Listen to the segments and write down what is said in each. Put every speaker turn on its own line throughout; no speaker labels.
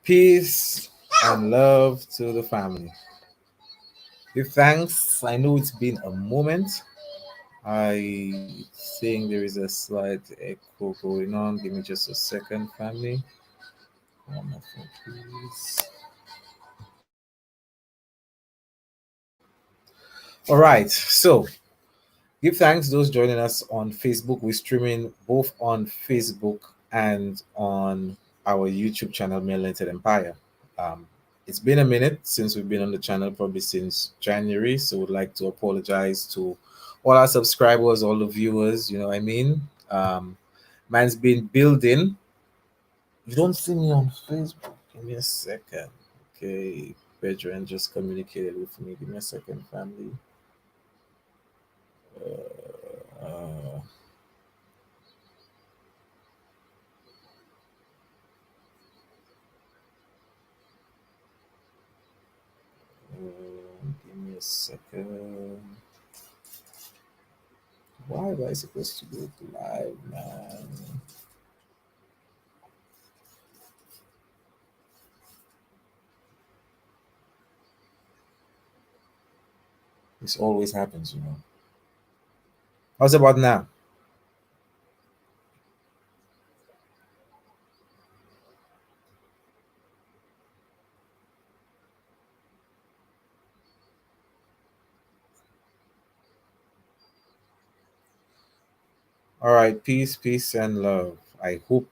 Peace and love to the family. Give thanks. I know it's been a moment. I think there is a slight echo going on. Give me just a second, family. One more thing, please. All right. So give thanks those joining us on Facebook. We're streaming both on Facebook and on our YouTube channel, Melanated Empire. Um, it's been a minute since we've been on the channel, probably since January. So we'd like to apologize to all our subscribers, all the viewers. You know what I mean? Mine's been building. You don't see me on Facebook. Give me a second. Okay, Bedran just communicated with me. Give me a second, family. Uh, give me a second. Why am I supposed to go live, man? This always happens, you know. How's about now? All right, peace, peace, and love. I hope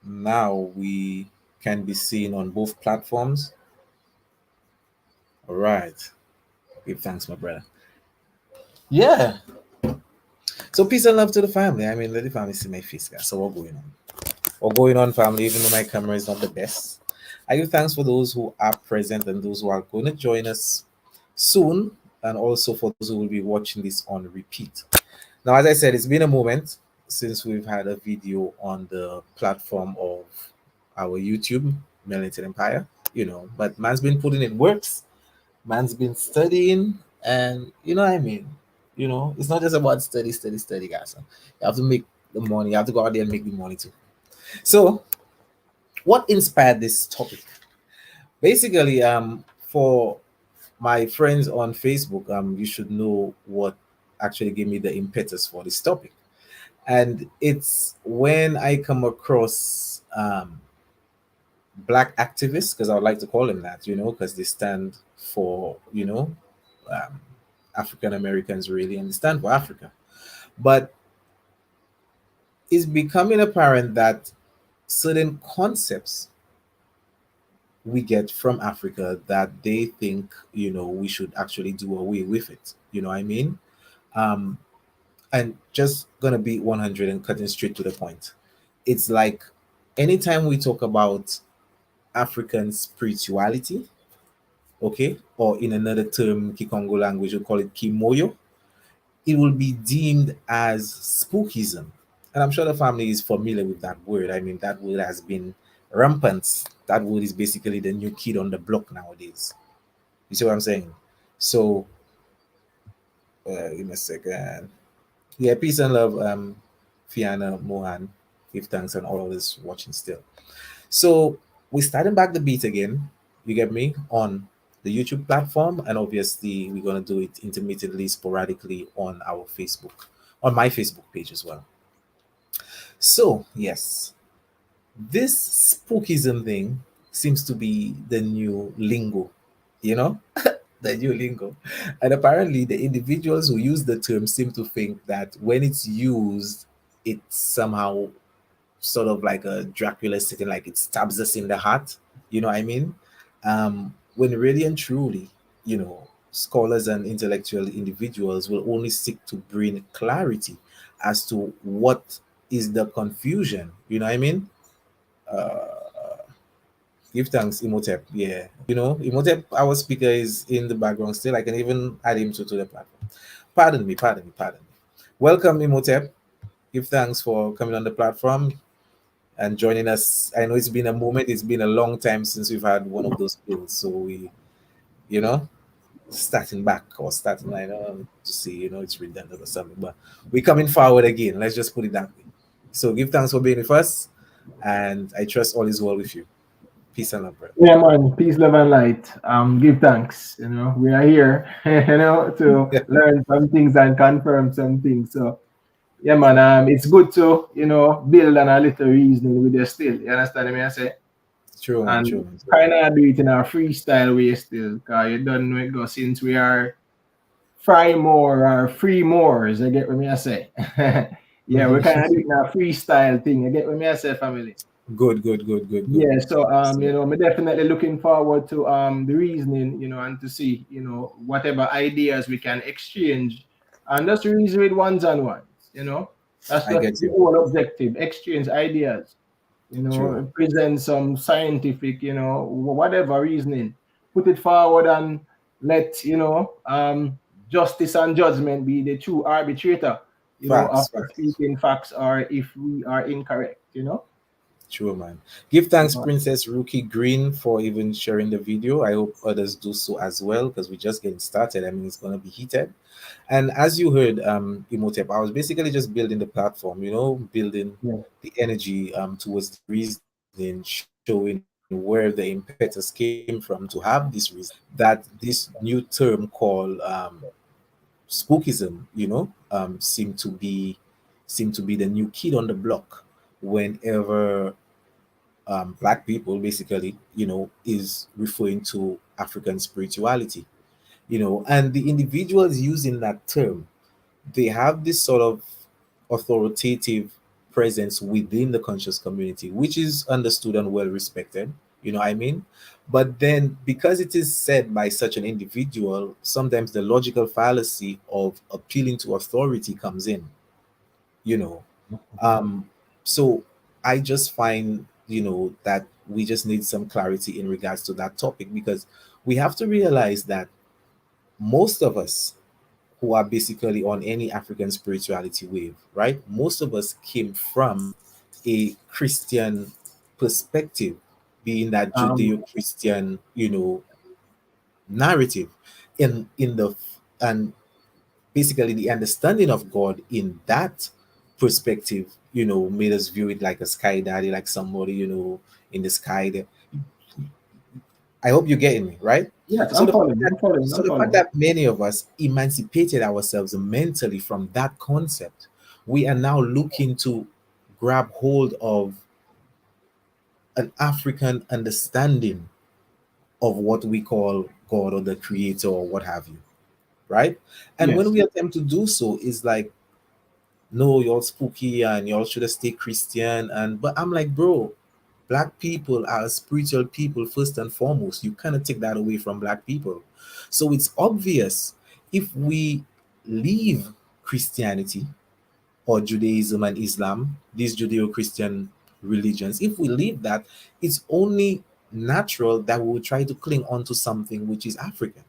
now we can be seen on both platforms. All right. Give thanks, my brother. Yeah. So peace and love to the family. I mean, let the family see my face, guys. So what going on? What going on, family? Even though my camera is not the best, I give thanks for those who are present and those who are going to join us soon, and also for those who will be watching this on repeat. Now, as I said, it's been a moment since we've had a video on the platform of our YouTube, Melanated Empire, you know, but man's been putting in works, man's been studying, and you know what I mean? You know, it's not just about study, study, study, guys. You have to make the money, you have to go out there and make the money too. So, what inspired this topic? Basically, for my friends on Facebook, you should know what actually gave me the impetus for this topic. And it's when I come across black activists, because I would like to call them that, you know, because they stand for, you know, um, African Americans really, and they stand for Africa. But it's becoming apparent that certain concepts we get from Africa that they think, you know, we should actually do away with it. You know what I mean? Um, and just gonna be 100 and cutting straight to the point. It's like anytime we talk about African spirituality, okay, or in another term, Kikongo language, we call it Kimoyo, it will be deemed as spookism. And I'm sure the family is familiar with that word. I mean, that word has been rampant. That word is basically the new kid on the block nowadays. You see what I'm saying? So, give me a second. Yeah, peace and love, Fiona, Mohan. Give thanks and all of this watching still. So we're starting back the beat again. You get me on the YouTube platform, and obviously we're gonna do it intermittently, sporadically on our Facebook, on my Facebook page as well. So yes, this spookism thing seems to be the new lingo, you know, the new lingo, and apparently the individuals who use the term seem to think that when it's used, it's somehow sort of like a Dracula sitting, like it stabs us in the heart. You know what I mean? When really and truly, you know, scholars and intellectual individuals will only seek to bring clarity as to what is the confusion. You know what I mean? Give thanks, Imhotep. Yeah. You know, Imhotep, our speaker, is in the background still. I can even add him to the platform. Pardon me, pardon me, pardon me. Welcome, Imhotep. Give thanks for coming on the platform and joining us. I know it's been a moment, it's been a long time since we've had one of those builds. So we, you know, starting back or starting, I don't know to see, you know, it's redundant or something, but we're coming forward again. Let's just put it that way. So give thanks for being with us, and I trust all is well with you. Peace and love, brother.
Yeah, man. Peace, love, and light. Give thanks. We are here, to learn some things and confirm some things. So, yeah, man. It's good to, build on a little reasoning with you still. You understand me? I say,
True, man.
and
True, man. True,
kind of do it in a freestyle way still, cause you don't know it go since we are fry more or free mores. You get what me I say? Yeah, we kind
man.
of do it in a freestyle thing. You get what me I say, family?
Good, good, good, good, good.
Yeah, so
So,
I'm definitely looking forward to the reasoning, and to see, whatever ideas we can exchange and just reason with ones and ones, That's
I
just
get
the
you.
whole objective, exchange ideas,
True.
present some scientific, whatever reasoning, put it forward and let, justice and judgment be the true arbitrator,
Facts,
after
facts.
speaking facts or if we are incorrect.
True, man. Give thanks,
Yeah.
Princess Rookie Green, for even sharing the video. I hope others do so as well because we're just getting started. I mean, it's going to be heated. And as you heard, Imhotep, I was basically just building the platform, building
Yeah.
the energy towards the reasoning, showing where the impetus came from to have this reasoning. That this new term called spookism, seem to be the new kid on the block whenever black people basically, is referring to African spirituality, and the individuals using that term, they have this sort of authoritative presence within the conscious community, which is understood and well respected. You know what I mean? But then, because it is said by such an individual, sometimes the logical fallacy of appealing to authority comes in, you know. Um, so I just find, that we just need some clarity in regards to that topic because we have to realize that most of us who are basically on any African spirituality wave, right? Most of us came from a Christian perspective, being that
Um,
Judeo-Christian, narrative in the and basically the understanding of God in that perspective, made us view it like a sky daddy, like somebody, in the sky. I hope you're getting me, right?
yes,
So
I'm
the fact
following.
that
I'm following.
so
I'm
the fact
following.
that many of us emancipated ourselves mentally from that concept, we are now looking to grab hold of an African understanding of what we call God or the creator or what have you, right? And when
Yes.
we attempt to do so, it's like, no, you're spooky and y'all should stay Christian. But I'm like, bro, black people are spiritual people first and foremost. You cannot take that away from black people. So it's obvious if we leave Christianity or Judaism and Islam, these Judeo-Christian religions, if we leave that, it's only natural that we will try to cling on to something which is African.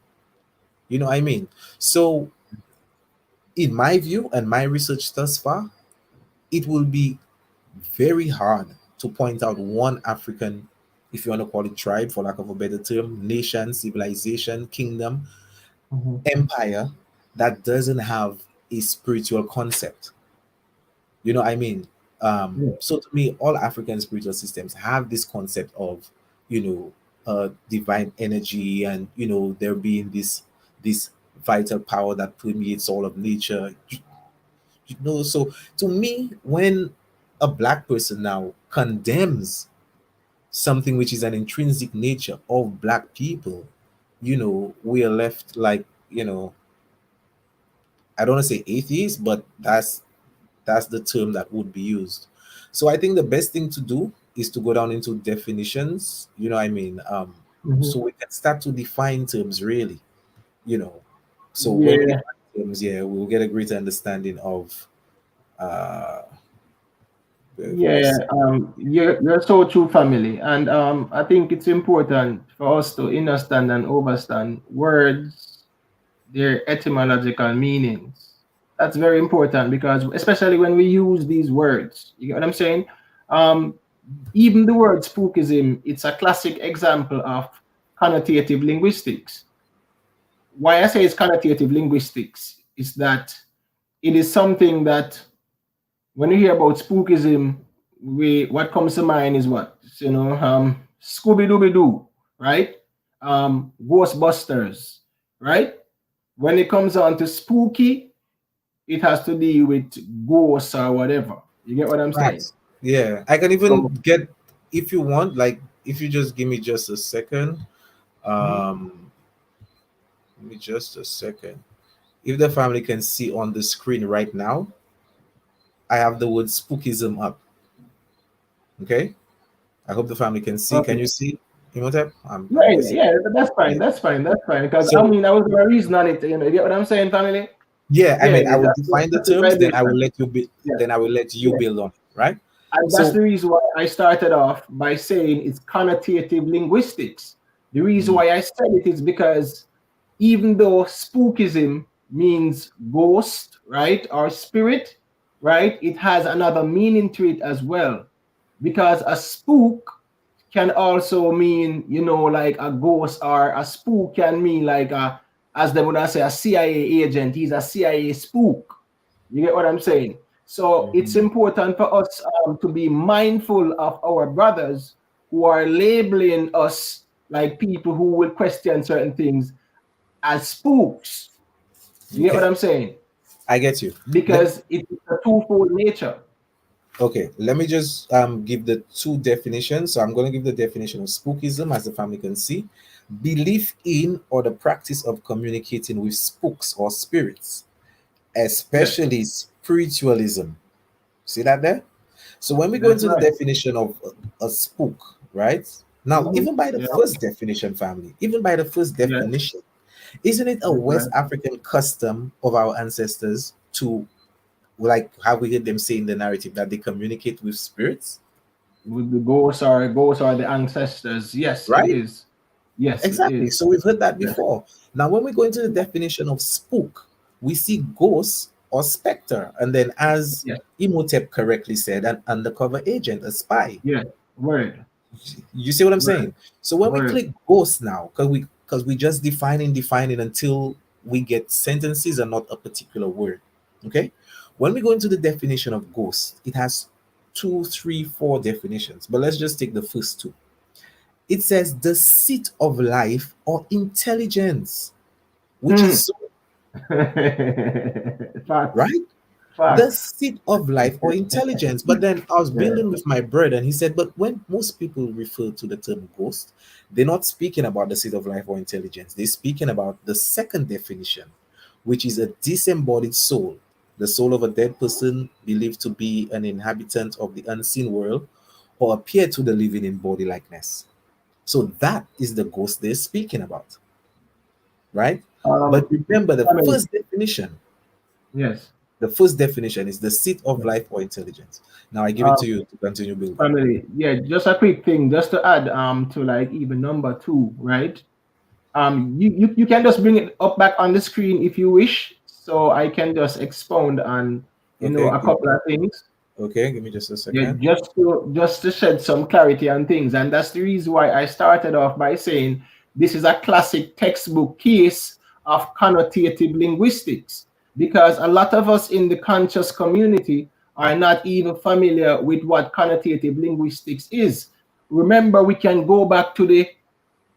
You know what I mean? So in my view and my research thus far, it will be very hard to point out one African, if you want to call it tribe, for lack of a better term, nation, civilization, kingdom,
Hmm.
empire that doesn't have a spiritual concept. You know what I mean?
Yeah.
So to me, all African spiritual systems have this concept of, divine energy and, there being this vital power that permeates all of nature. So to me, when a black person now condemns something which is an intrinsic nature of black people, we are left like, I don't want to say atheist, but that's the term that would be used. So I think the best thing to do is to go down into definitions, you know what I mean?
Hmm.
So we can start to define terms really, you know. So when we
Yeah.
define terms, yeah, we'll get a greater understanding of uh for
Yeah.
us.
You're so true, family, and I think it's important for us to understand and understand words, their etymological meanings. That's very important because, especially when we use these words, you get what I'm saying? Um, Even the word spookism, it's a classic example of connotative linguistics. Why I say it's connotative linguistics is that it is something that when you hear about spookism, we what comes to mind is what Scooby Dooby Doo, right? Ghostbusters, right? When it comes on to spooky, it has to deal with ghosts or whatever. You get what I'm
Right.
saying?
Yeah. I can even
So,
get, if you want, like, if you just give me just a second.
mhm.
Um, Give me just a second. If the family can see on the screen right now, I have the word spookism up. Okay. I hope the family can see. Can
Okay.
you see, Imhotep? I'm
Yeah,
guessing.
yeah, that's fine.
Yeah.
That's fine. That's fine. Because I
So
mean, I was gonna reason on it. You get what I'm saying, family?
yeah, I
Yeah,
mean, I will define the
that's the
terms, then I will
foundation.
let you be,
Yeah,
then I will let you
yeah.
build on it, right?
And that's
So,
the reason why I started off by saying it's connotative linguistics. The reason
mm,
why I said it is because even though spookism means ghost, right, or spirit, right, it has another meaning to it as well. Because a spook can also mean, like a ghost, or a spook can mean like as they would say, a CIA agent. He's a CIA spook. You get what I'm saying? So it's
mhm.
important for us to be mindful of our brothers who are labeling us like people who will question certain things as spooks. You get what
Okay,
I'm saying?
I get you. Let
Because it's a twofold nature.
Okay, let me just give the two definitions. So I'm going to give the definition of spookism, as the family can see: belief in or the practice of communicating with spooks or spirits,
Yes,
especially spiritualism. See that there? So when we go
that's
into the
right.
definition of a spook, right? Now, even by the
Yeah,
first definition, family, even by the first
yes,
definition, isn't it a
that's
West
right.
African custom of our ancestors to, like, how we hear them say in the narrative, that they communicate with spirits,
With the ghosts are the ancestors. Yes, it
right?
is. Yes, it
Exactly.
is.
So we've heard that
Yes,
before. Now, when we go into the definition of spook, we see ghost or specter, and then, as
yes,
Imhotep correctly said, an undercover agent, a spy.
yes. Word,
You see what I'm
word,
saying? So when we
word.
click ghost now, because we just defining until we get sentences and not a particular word. Okay. When we go into the definition of ghost, it has two, three, four definitions. But let's just take the first two. It says the seat of life or intelligence, which is
Mm.
so,
Facts,
right? The
facts.
seat of life or intelligence. But then I was
Yeah.
building with my brother, and he said, but when most people refer to the term ghost, they're not speaking about the seat of life or intelligence. They're speaking about the second definition, which is a disembodied soul, the soul of a dead person believed to be an inhabitant of the unseen world or appear to the living in body likeness. So that is the ghost they're speaking about, right? But
Um,
remember, the
family.
first definition,
Yes.
is the seat of life or intelligence. Now I give it to
Um,
you to continue building.
family. Yeah. Just a quick thing, just to add to like even number two, right? You can just bring it up back on the screen if you wish, so I can just expound on
Okay,
a couple of things.
give me just a
Yeah,
second.
just to shed some clarity on things, and that's the reason why I started off by saying this is a classic textbook case of connotative linguistics, because a lot of us in the conscious community are not even familiar with what connotative linguistics is. Remember, we can go back to the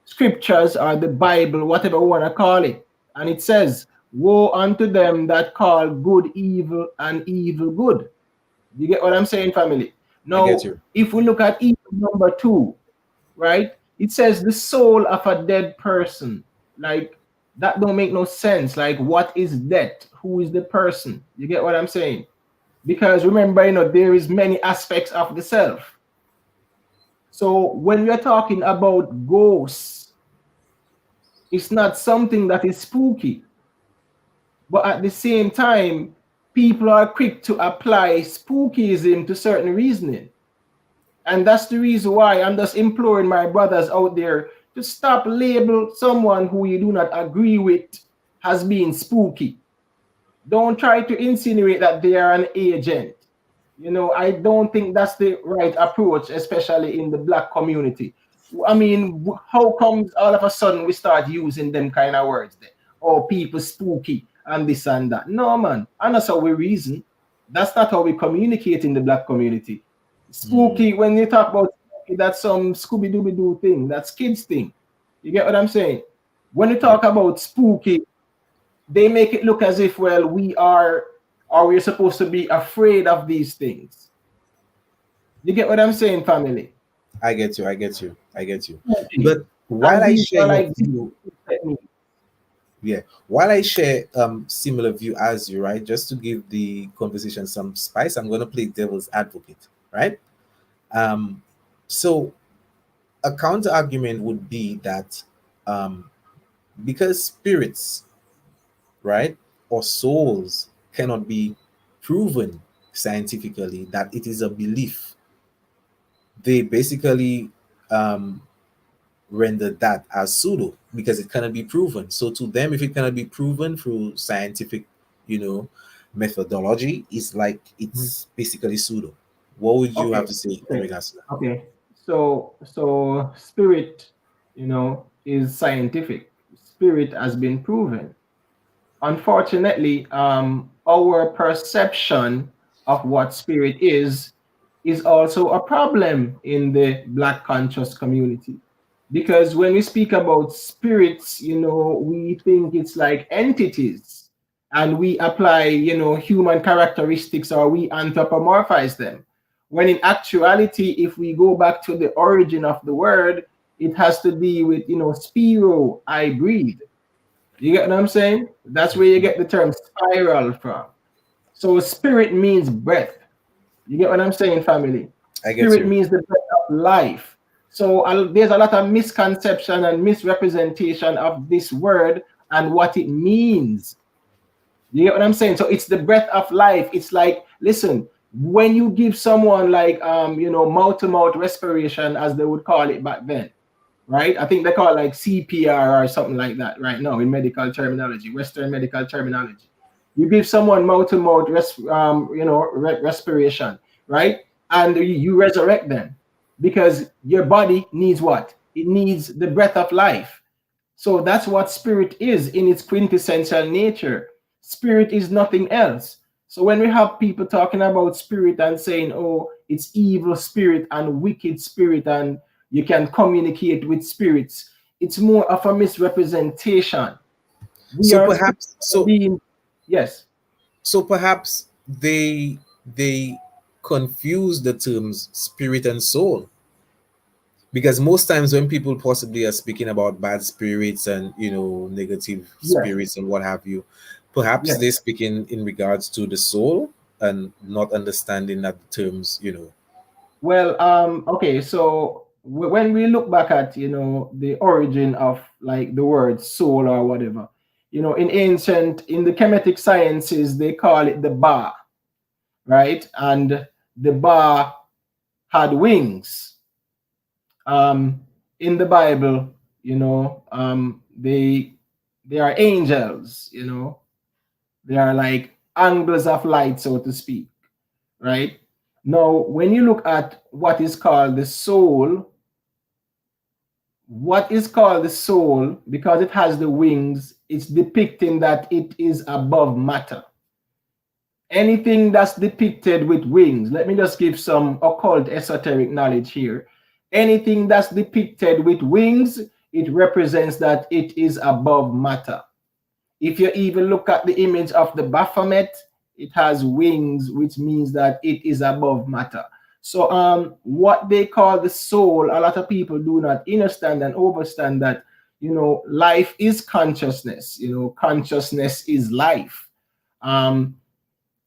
scriptures or the Bible, whatever we want to call it, and it says, "Woe unto them that call good evil and evil good." You get what I'm saying, family?
I get
Now,
you.
if we look at evil number two, right? It says the soul of a dead person. Like that don't make no sense. Like, what is death? Who is the person? You get what I'm saying? Because remember, there is many aspects of the self. So when we're talking about ghosts, it's not something that is spooky. But at the same time, people are quick to apply spookism to certain reasoning. And that's the reason why I'm just imploring my brothers out there to stop label someone who you do not agree with as being spooky. Don't try to insinuate that they are an agent. I don't think that's the right approach, especially in the black community. I mean, how comes all of a sudden we start using them kind of words there? Oh, people spooky and this and that. No, man. And that's how we reason. That's not how we communicate in the black community.
Mm,
Spooky, when you talk about that's some Scooby Dooby Doo thing. That's kids thing. You get what I'm saying? When you
Yeah,
talk about spooky, they make it look as if, well, we are, or we're supposed to be afraid of these things. You get what I'm saying, family?
I get you. I get you. I get you.
Spooky.
But while
And
I
these
share
are
your
like
view,
techniques.
yeah, while I share similar view as you, right, just to give the conversation some spice, I'm gonna play devil's advocate, right? Um, so a counter argument would be that um, because spirits, right, or souls cannot be proven scientifically, that it is a belief, they basically um, render that as pseudo because it cannot be proven. So to them, if it cannot be proven through scientific, you know, methodology, it's like
Mhm.
it's basically pseudo. What would you have
Okay,
to say in
okay,
regards to that?
okay. So spirit, is scientific. Spirit has been proven. Unfortunately, our perception of what spirit is also a problem in the Black conscious community. Because when we speak about spirits, we think it's like entities, and we apply, human characteristics, or we anthropomorphize them. When in actuality, if we go back to the origin of the word, it has to do with, spiro, I breathe. You get what I'm saying? That's where you get the term spiral from. So spirit means breath. You get what I'm saying, family?
I get
Spirit
you.
means the breath of life. So there's a lot of misconception and misrepresentation of this word and what it means. You get what I'm saying? So it's the breath of life. It's like, listen, when you give someone like mouth to mouth respiration, as they would call it back then, right? I think they call it like CPR or something like that right now in medical terminology, Western medical terminology. You give someone mouth to mouth respiration, right? And you resurrect them because your body needs what? It needs the breath of life. So that's what spirit is in its quintessential nature. Spirit is nothing else. So when we have people talking about spirit and saying, oh, it's evil spirit and wicked spirit, and you can communicate with spirits, it's more of a misrepresentation. We
So
are spirit
perhaps so
being, yes.
so perhaps they confuse the terms spirit and soul, because most times when people possibly are speaking about bad spirits and negative
Yes,
spirits and what have you, perhaps
yes.
they're speaking in regards to the soul and not understanding that the terms
Well, okay, so when we look back at, the origin of like the word soul or whatever, in the Kemetic sciences, they call it the ba, right? And the ba had wings. In the Bible, they are angels, they are like angles of light, so to speak, right? Now, when you look at what is called the soul, because it has the wings, it's depicting that it is above matter. Anything that's depicted with wings, let me just give some occult esoteric knowledge here. Anything that's depicted with wings, it represents that it is above matter. If you even look at the image of the Baphomet, it has wings, which means that it is above matter. So what they call the soul, a lot of people do not understand and overstand that, life is consciousness. Consciousness is life. Um,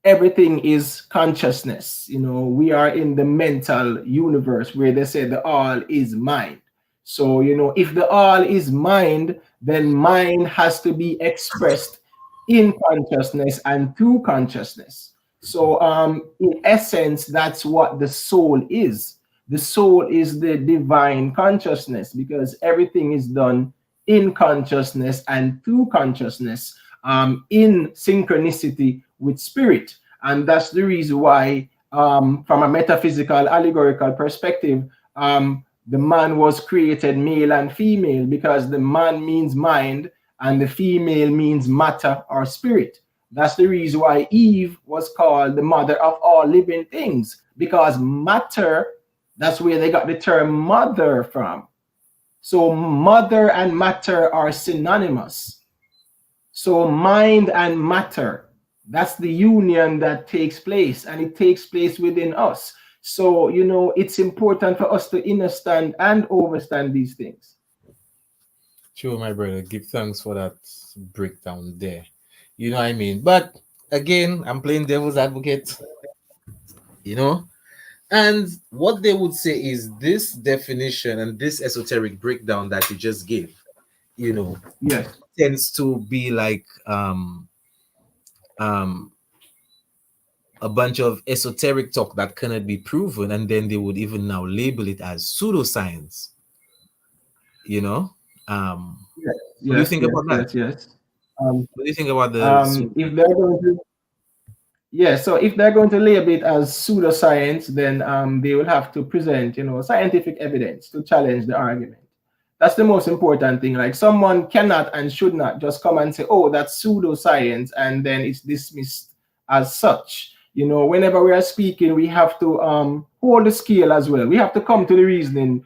Everything is consciousness. We are in the mental universe where they say the all is mind. So, if the all is mind, then mind has to be expressed in consciousness and through consciousness. So, in essence, that's what the soul is. The soul is the divine consciousness because everything is done in consciousness and through consciousness, in synchronicity with spirit. And that's the reason why, from a metaphysical, allegorical perspective, the man was created male and female because the man means mind and the female means matter or spirit. That's the reason why Eve was called the mother of all living things because matter That's where they got the term mother from. So mother and matter are synonymous. So mind and matter, that's the union that takes place, and it takes place within us. So, it's important for us to understand and overstand these things.
Sure, my brother. Give thanks for that breakdown there. You know what I mean? But again, I'm playing devil's advocate, you know? And what they would say is this definition and this esoteric breakdown that you just gave, you know,
Yes.
tends to be like um a bunch of esoteric talk that cannot be proven, and then they would even now label it as pseudoscience, you know.
Yes,
What do you
yes,
think
yes,
about that?
yes, yes. Um,
What do you think about the
if they're going to Yeah, so if they're going to label it as pseudoscience, then they will have to present, scientific evidence to challenge the argument. That's the most important thing. Like someone cannot and should not just come and say, "Oh, that's pseudoscience," and then it's dismissed as such. Whenever we are speaking, we have to hold the scale as well. We have to come to the reasoning,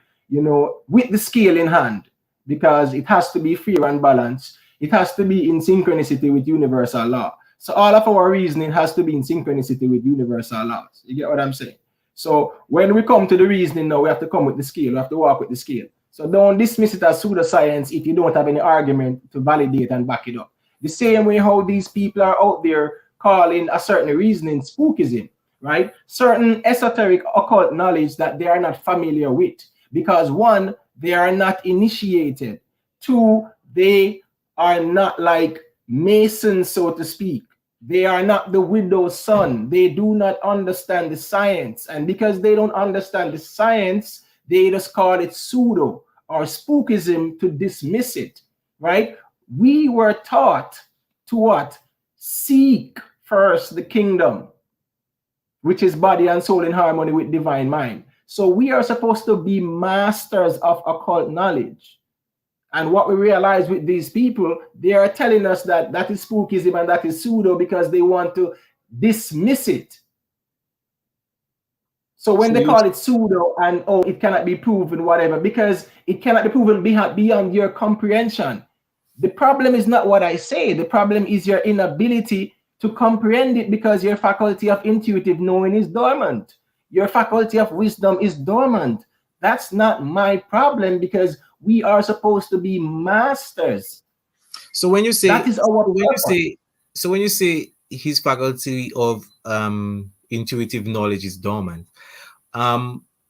with the scale in hand, because it has to be fair and balanced. It has to be in synchronicity with universal law. So all of our reasoning has to be in synchronicity with universal laws. You get what I'm saying? So when we come to the reasoning now, we have to come with the scale. We have to walk with the scale. So don't dismiss it as pseudoscience if you don't have any argument to validate and back it up. The same way how these people are out there calling a certain reasoning spookism, right? Certain esoteric occult knowledge that they are not familiar with. Because one, they are not initiated. Two, they are not like Masons, so to speak. They are not the widow's son. They do not understand the science. And because they don't understand the science, they just call it pseudo or spookism to dismiss it, right? We were taught to what? Seek first the kingdom, which is body and soul in harmony with divine mind. So we are supposed to be masters of occult knowledge. And what we realize with these people, they are telling us that that is spookism and that is pseudo because they want to dismiss it. So when
so
they
you
call it pseudo and oh, it cannot be proven, whatever, because it cannot be proven beyond your comprehension. The problem is not what I say. The problem is your inability to comprehend it because your faculty of intuitive knowing is dormant. Your faculty of wisdom is dormant. That's not my problem because we are supposed to be masters.
so when you
That
say
is our purpose.
when you say his faculty of intuitive knowledge is dormant,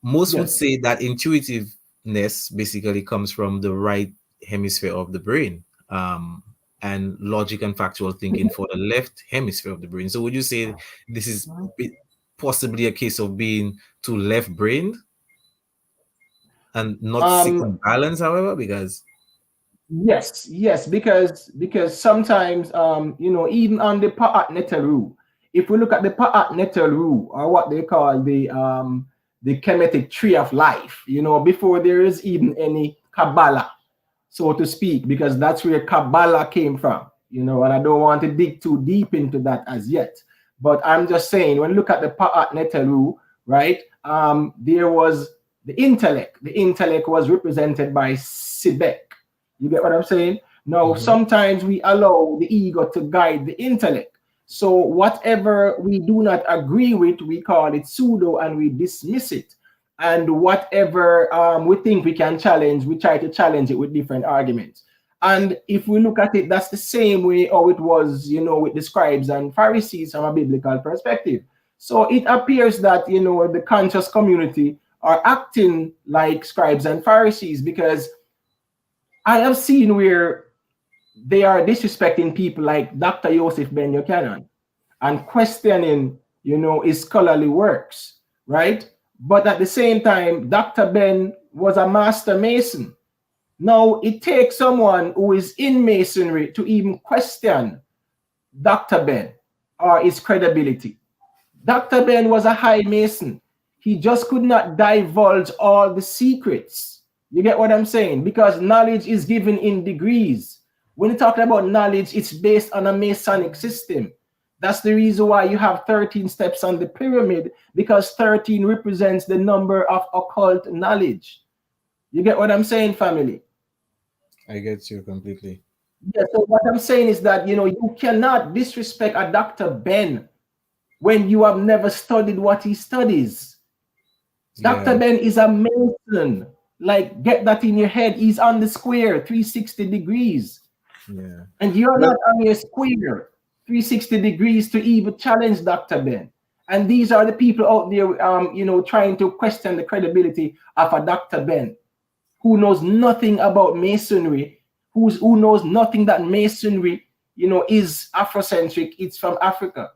most would
Yes.
say that intuitiveness basically comes from the right hemisphere of the brain, and logic and factual thinking for the left hemisphere of the brain. So would you say this is possibly a case of being too left brained and not
Um,
seeking balance, however, because
Yes, yes, because sometimes even on the Pa'at Neteru, if we look at the Pa'at Neteru or what they call the Kemetic tree of life, before there is even any Kabbalah, so to speak, because that's where Kabbalah came from, and I don't want to dig too deep into that as yet. But I'm just saying, when you look at the Pa'at Neteru, right, there was the intellect. The intellect was represented by Sibek. You get what I'm saying? Now,
Mhm.
sometimes we allow the ego to guide the intellect. So whatever we do not agree with, we call it pseudo and we dismiss it. And whatever we think we can challenge, we try to challenge it with different arguments. And if we look at it, that's the same way how it was, with the scribes and Pharisees from a biblical perspective. So it appears that, the conscious community are acting like scribes and Pharisees because I have seen where they are disrespecting people like Dr. Joseph Ben Buchanan and questioning, his scholarly works, right? But at the same time, Dr. Ben was a master mason. Now, it takes someone who is in masonry to even question Dr. Ben or his credibility. Dr. Ben was a high mason. He just could not divulge all the secrets. You get what I'm saying? Because knowledge is given in degrees. When you talk about knowledge, it's based on a Masonic system. That's the reason why you have 13 steps on the pyramid, because 13 represents the number of occult knowledge. You get what I'm saying, family?
I get you completely.
Yeah, so what I'm saying is that, you cannot disrespect a Dr. Ben when you have never studied what he studies. Dr.
Yeah,
Ben is a Mason. Like, get that in your head. He's on the square, 360 degrees.
yeah.
And you're
Well,
not on your square, 360 degrees to even challenge Dr. Ben. And these are the people out there, trying to question the credibility of a Dr. Ben who knows nothing about Masonry, who knows nothing that Masonry, is Afrocentric. It's from Africa.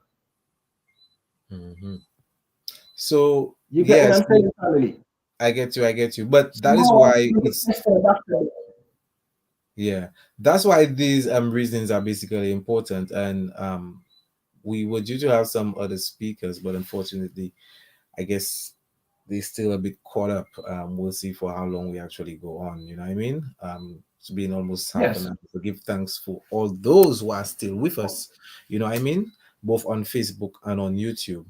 mhm. So
You get what
yes,
I'm saying, family?
I get you. I get you. But
So
that is
how are
why
you to
it's
question Dr. Ben?
yeah. That's why these reasons are basically important. And we were due to have some other speakers, but unfortunately, I guess they're still a bit caught up. We'll see for how long we actually go on. You know what I mean? It's been almost half an
Yes.
hour. So give thanks for all those who are still with us. You know what I mean? Both on Facebook and on YouTube.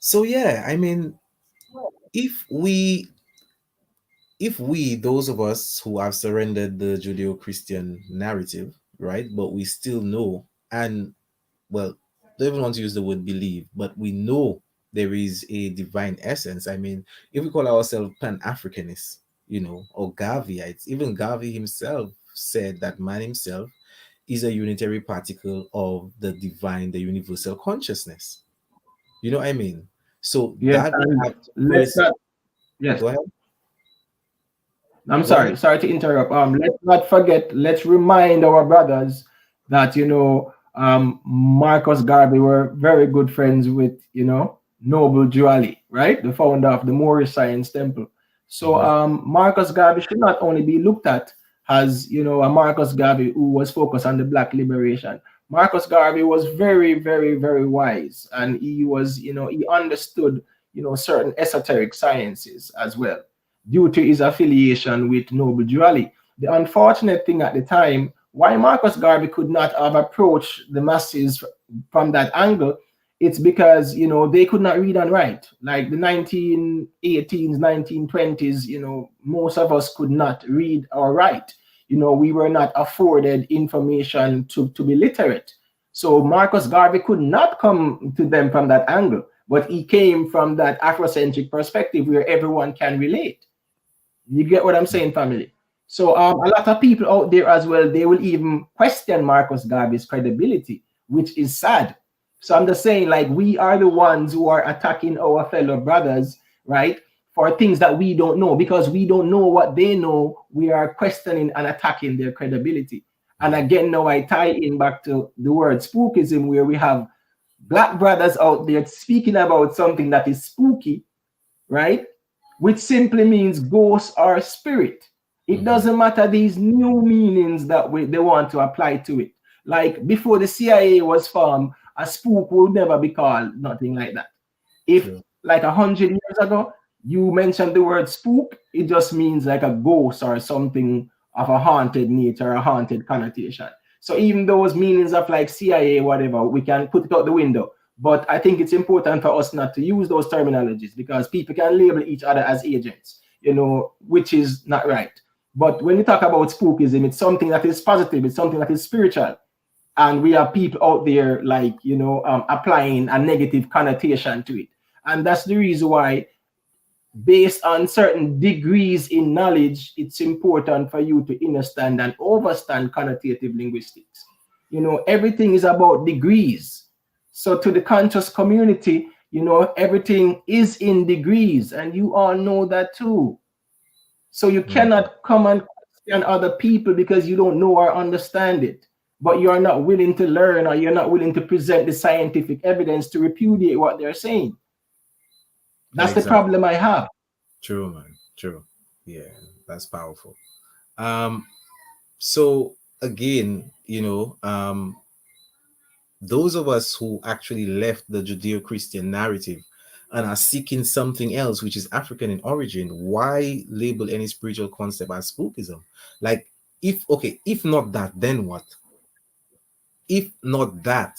So yeah, I mean, if we those of us who have surrendered the Judeo-Christian narrative, right, but we still know, and well, don't even want to use the word believe, but we know there is a divine essence. I mean, if we call ourselves pan-Africanists, or Garveyites, even Garvey himself said that man himself is a unitary particle of the divine, the universal consciousness. You know what I mean? So
Yes,
that would
and
have to
let's
first
not. Yes.
go ahead.
I'm
Go ahead.
sorry to interrupt. Let's not forget, let's remind our brothers that, Marcus Garvey were very good friends with, Noble Drew, right? The founder of the Moorish Science Temple. So
Mhm.
Marcus Garvey should not only be looked at as, a Marcus Garvey who was focused on the black liberation. Marcus Garvey was very, very, very wise, and he was, he understood, certain esoteric sciences as well due to his affiliation with Noble Drew. The unfortunate thing at the time, why Marcus Garvey could not have approached the masses from that angle, it's because they could not read and write. Like the 1918s, 1920s, most of us could not read or write. We were not afforded information to be literate. So Marcus Garvey could not come to them from that angle, but he came from that Afrocentric perspective where everyone can relate. You get what I'm saying, family? So a lot of people out there as well, they will even question Marcus Garvey's credibility, which is sad. So I'm just saying, like, we are the ones who are attacking our fellow brothers, right? For things that we don't know, because we don't know what they know, we are questioning and attacking their credibility. And
Yeah,
again, now I tie in back to the word spookism, where we have black brothers out there speaking about something that is spooky, right? Which simply means ghost or spirit. It
mhm,
doesn't matter these new meanings that they want to apply to it. Like before the CIA was formed, a spook would never be called nothing like that. If
true.
like 100 years ago, you mentioned the word spook, it just means like a ghost or something of a haunted nature, a haunted connotation. So even those meanings of like CIA, whatever, we can put it out the window. But I think it's important for us not to use those terminologies because people can label each other as agents, which is not right. But when you talk about spookism, it's something that is positive, it's something that is spiritual. And we have people out there like, applying a negative connotation to it. And that's the reason why, based on certain degrees in knowledge, it's important for you to understand and overstand connotative linguistics. Everything is about degrees. So to the conscious community, everything is in degrees, and you all know that too. So you
Mhm.
cannot come and question other people because you don't know or understand it, but you're not willing to learn, or you're not willing to present the scientific evidence to repudiate what they're saying. That's the
Exactly.
problem I have.
True, man. True. Yeah, that's powerful. Um, so again, those of us who actually left the Judeo-Christian narrative and are seeking something else, which is African in origin, why label any spiritual concept as spookism? Like, if not that, then what? if not that,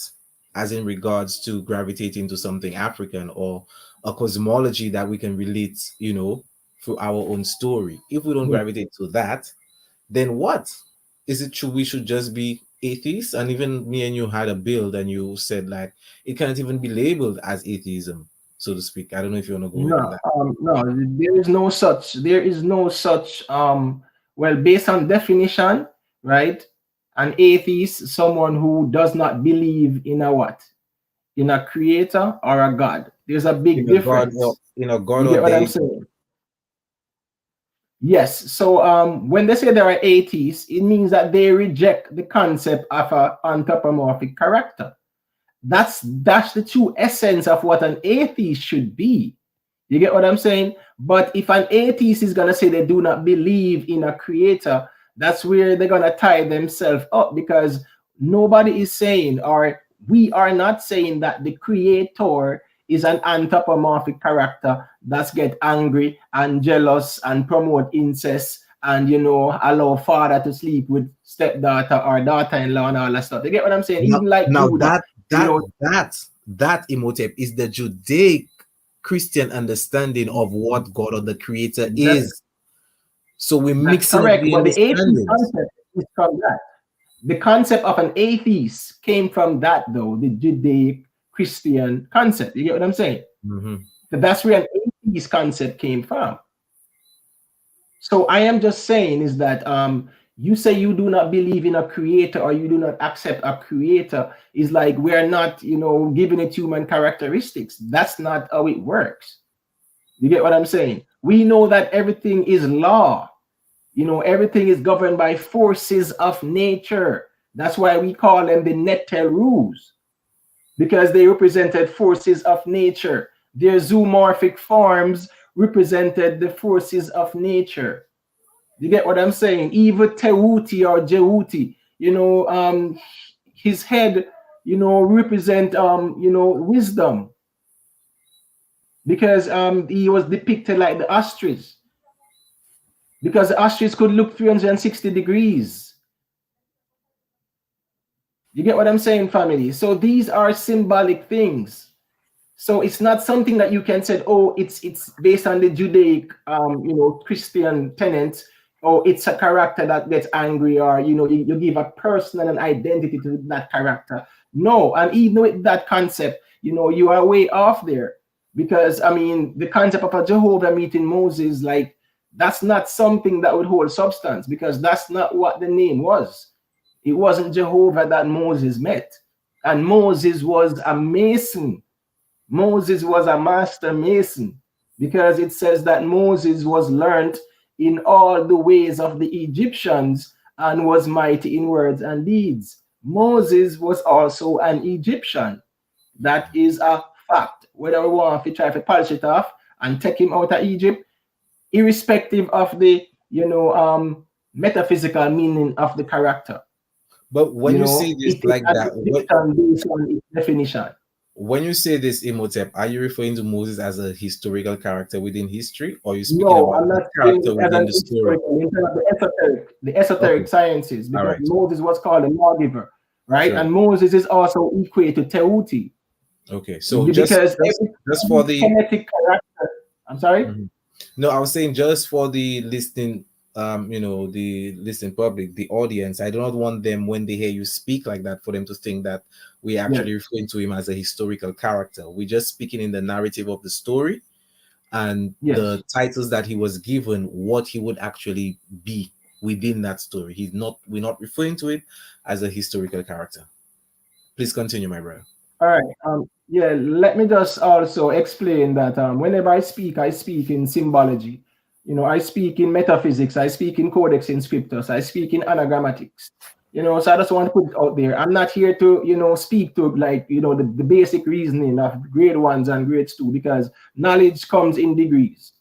as in regards to gravitating to something African or a cosmology that we can relate, through our own story, if we don't
Yeah.
gravitate to that, then what? Is it true we should just be atheists? And even me and you had a build and you said like it can't even be labeled as atheism, so to speak. I don't know if you want to go in on
No,
that.
no, there is no such, well, based on definition, right? An atheist, someone who does not believe in a what? In a creator or a God. There's a big difference.
In a God
You
or
get what I'm
deity.
saying? Yes. So when they say there are atheists, it means that they reject the concept of an anthropomorphic character. That's the true essence of what an atheist should be. You get what I'm saying? But if an atheist is gonna say they do not believe in a creator, that's where they're gonna tie themselves up, because nobody is saying, or we are not saying, that the creator is an anthropomorphic character that's get angry and jealous and promote incest and allow father to sleep with stepdaughter or daughter-in-law and all that stuff. You get what I'm saying?
Now,
Even like
now
Judah,
that
you
that
know,
that that Imhotep is the Judaic Christian understanding of what God or the Creator
that,
is. So we're
that's
mixing up
correct.
the
But the atheist
understandings.
concept is from that. The concept of an atheist came from that, though, the Judaic Christian concept. You get what I'm saying?
Mhm.
So that's where an atheist concept came from. So I am just saying is that you say you do not believe in a creator, or you do not accept a creator, is like we're not, giving it human characteristics. That's not how it works. You get what I'm saying? We know that everything is law. Everything is governed by forces of nature. That's why we call them the Neterus, because they represented forces of nature. Their zoomorphic forms represented the forces of nature. You get what I'm saying? Even Teuti or Jeuti, his head, represent wisdom, because he was depicted like the ostrich, because the ostrich could look 360 degrees. You get what I'm saying, family? So these are symbolic things. So it's not something that you can say, oh, it's based on the Judaic, Christian tenets, or it's a character that gets angry, or you give a person and an identity to that character. No, and even with that concept, you are way off there, because I mean the concept of a Jehovah meeting Moses, like that's not something that would hold substance, because that's not what the name was. It wasn't Jehovah that Moses met, and Moses was a mason. Moses was a master mason, because it says that Moses was learned in all the ways of the Egyptians and was mighty in words and deeds. Moses was also an Egyptian. That is a fact. Whether we want to try to polish it off and take him out of Egypt, irrespective of the metaphysical meaning of the character.
But when you say this
It is
like
a
that,
depiction based on its definition.
when you say this Imhotep, are you referring to Moses as a historical character within history, or are you speaking
No,
about
I'm
the
not saying
character
it as
within
an
the story?
historical, in terms of the esoteric
Okay,
sciences,
all
because
right,
Moses was called a lawgiver, right?
sure.
And Moses is also equated to Teuti,
Okay, so just
because
just
every
just for the
Kemetic character. I'm sorry.
Mhm. No, I was saying just for the listening, the listening public, the audience. I do not want them when they hear you speak like that for them to think that we're
Yes,
actually referring to him as a historical character. We're just speaking in the narrative of the story and
yes.
the titles that he was given, what he would actually be within that story. We're not referring to it as a historical character. Please continue, my brother.
All right. Yeah, let me just also explain that whenever I speak in symbology. I speak in metaphysics, I speak in codex inscriptus, I speak in anagrammatics. So I just want to put it out there. I'm not here to, speak to like, the basic reasoning of grade ones and grades two, because knowledge comes in degrees.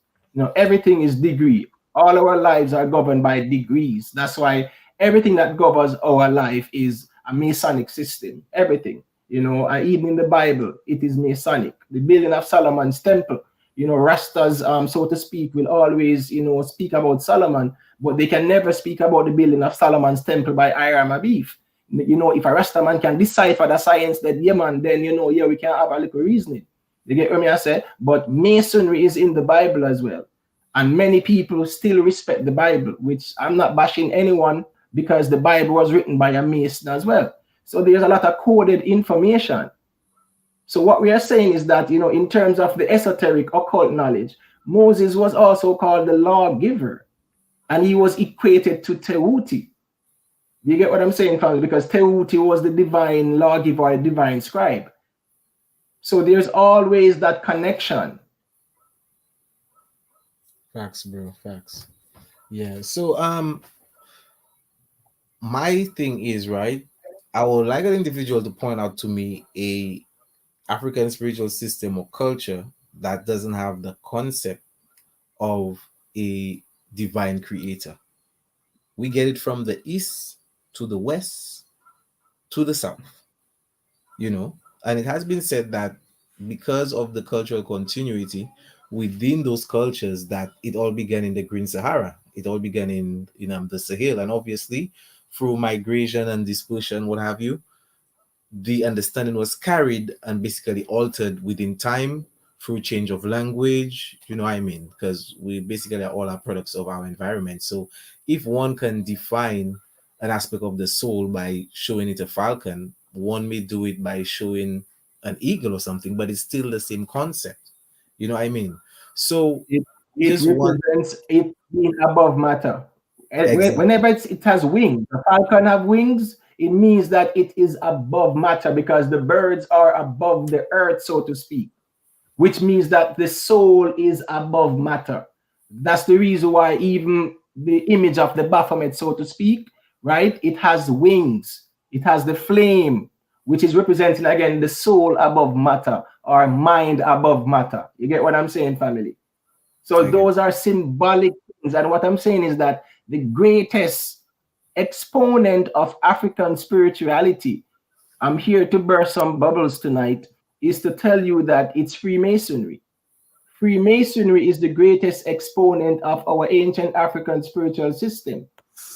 Everything is degree. All our lives are governed by degrees. That's why everything that governs our life is a Masonic system. Everything. And even in the Bible, it is Masonic. The building of Solomon's temple, Rastas, so to speak, will always, speak about Solomon, but they can never speak about the building of Solomon's temple by Hiram Abif. If a Rasta man can decipher the science, that yeah man, then yeah, we can have a little reasoning. You get what me I say? But Masonry is in the Bible as well. And many people still respect the Bible, which I'm not bashing anyone, because the Bible was written by a Mason as well. So there's a lot of coded information. So what we are saying is that, in terms of the esoteric occult knowledge, Moses was also called the lawgiver, and he was equated to Tehuti. You get what I'm saying, family? Because Tehuti was the divine lawgiver or divine scribe. So there's always that connection.
Facts, bro. Facts. Yeah. So my thing is, right, I would like an individual to point out to me a African spiritual system or culture that doesn't have the concept of a divine creator. We get it from the east to the west to the south, and it has been said that because of the cultural continuity within those cultures, that it all began in the Green Sahara. It all began in the Sahel, and obviously through migration and dispersion, what have you, the understanding was carried and basically altered within time through change of language. You know what I mean? Because we basically are all are products of our environment. So if one can define an aspect of the soul by showing it a falcon, one may do it by showing an eagle or something, but it's still the same concept. You know what I mean? So
It
just one
represents it being above matter.
exactly.
Whenever it has wings, the falcon have wings, it means that it is above matter, because the birds are above the earth, so to speak, which means that the soul is above matter. That's the reason why even the image of the Baphomet, so to speak, right? It has wings. It has the flame, which is representing again the soul above matter, or mind above matter. You get what I'm saying, family? So
I get
those are symbolic things. And what I'm saying is that the greatest exponent of African spirituality, I'm here to burst some bubbles tonight, is to tell you that it's Freemasonry. Freemasonry is the greatest exponent of our ancient African spiritual system.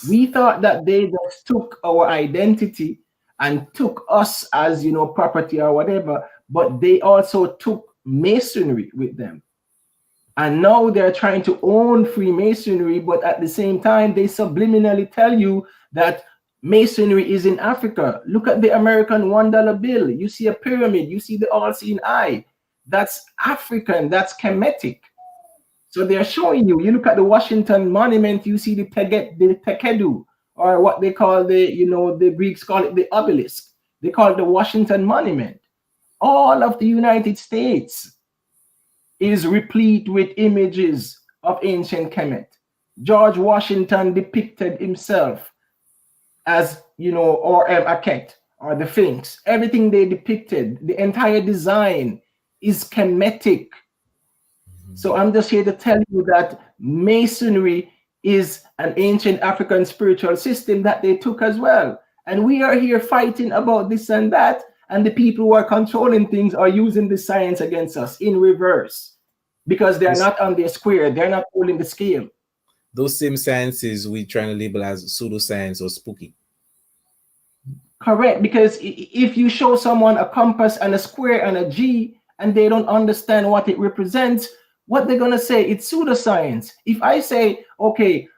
We thought that they just took our identity and took us as, property or whatever, but they also took Masonry with them. And now they're trying to own Freemasonry, but at the same time, they subliminally tell you that Masonry is in Africa. Look at the American $1 bill. You see a pyramid, you see the all-seeing eye. That's African, that's Kemetic. So they're showing you. You look at the Washington Monument, you see the Tekedu, or what they call the Greeks call it the obelisk. They call it the Washington Monument. All of the United States is replete with images of ancient Kemet. George Washington depicted himself as, or Aket, or the Sphinx. Everything they depicted, the entire design is Kemetic. So I'm just here to tell you that Masonry is an ancient African spiritual system that they took as well. And we are here fighting about this and that, and the people who are controlling things are using the science against us in reverse, because they're
those,
not on their square, they're not holding the scale.
those same sciences we trying to label as pseudoscience or spooky.
Correct, because if you show someone a compass and a square and a G and they don't understand what it represents, what they're gonna say, it's pseudoscience. If I say, okay,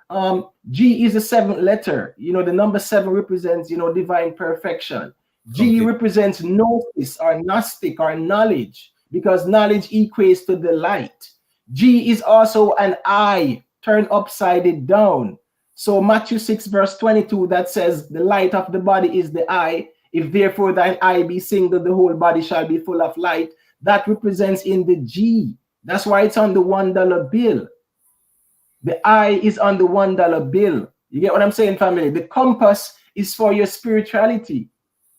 G is the seventh letter, the number 7 represents, divine perfection. G
Complete.
represents gnosis or gnostic or knowledge, because knowledge equates to the light. G is also an eye turned upside down. So Matthew 6 verse 22, that says the light of the body is the eye. If therefore thine eye be single, the whole body shall be full of light. That represents in the G. That's why it's on the $1 bill. The eye is on the $1 bill. You get what I'm saying, family? The compass is for your spirituality,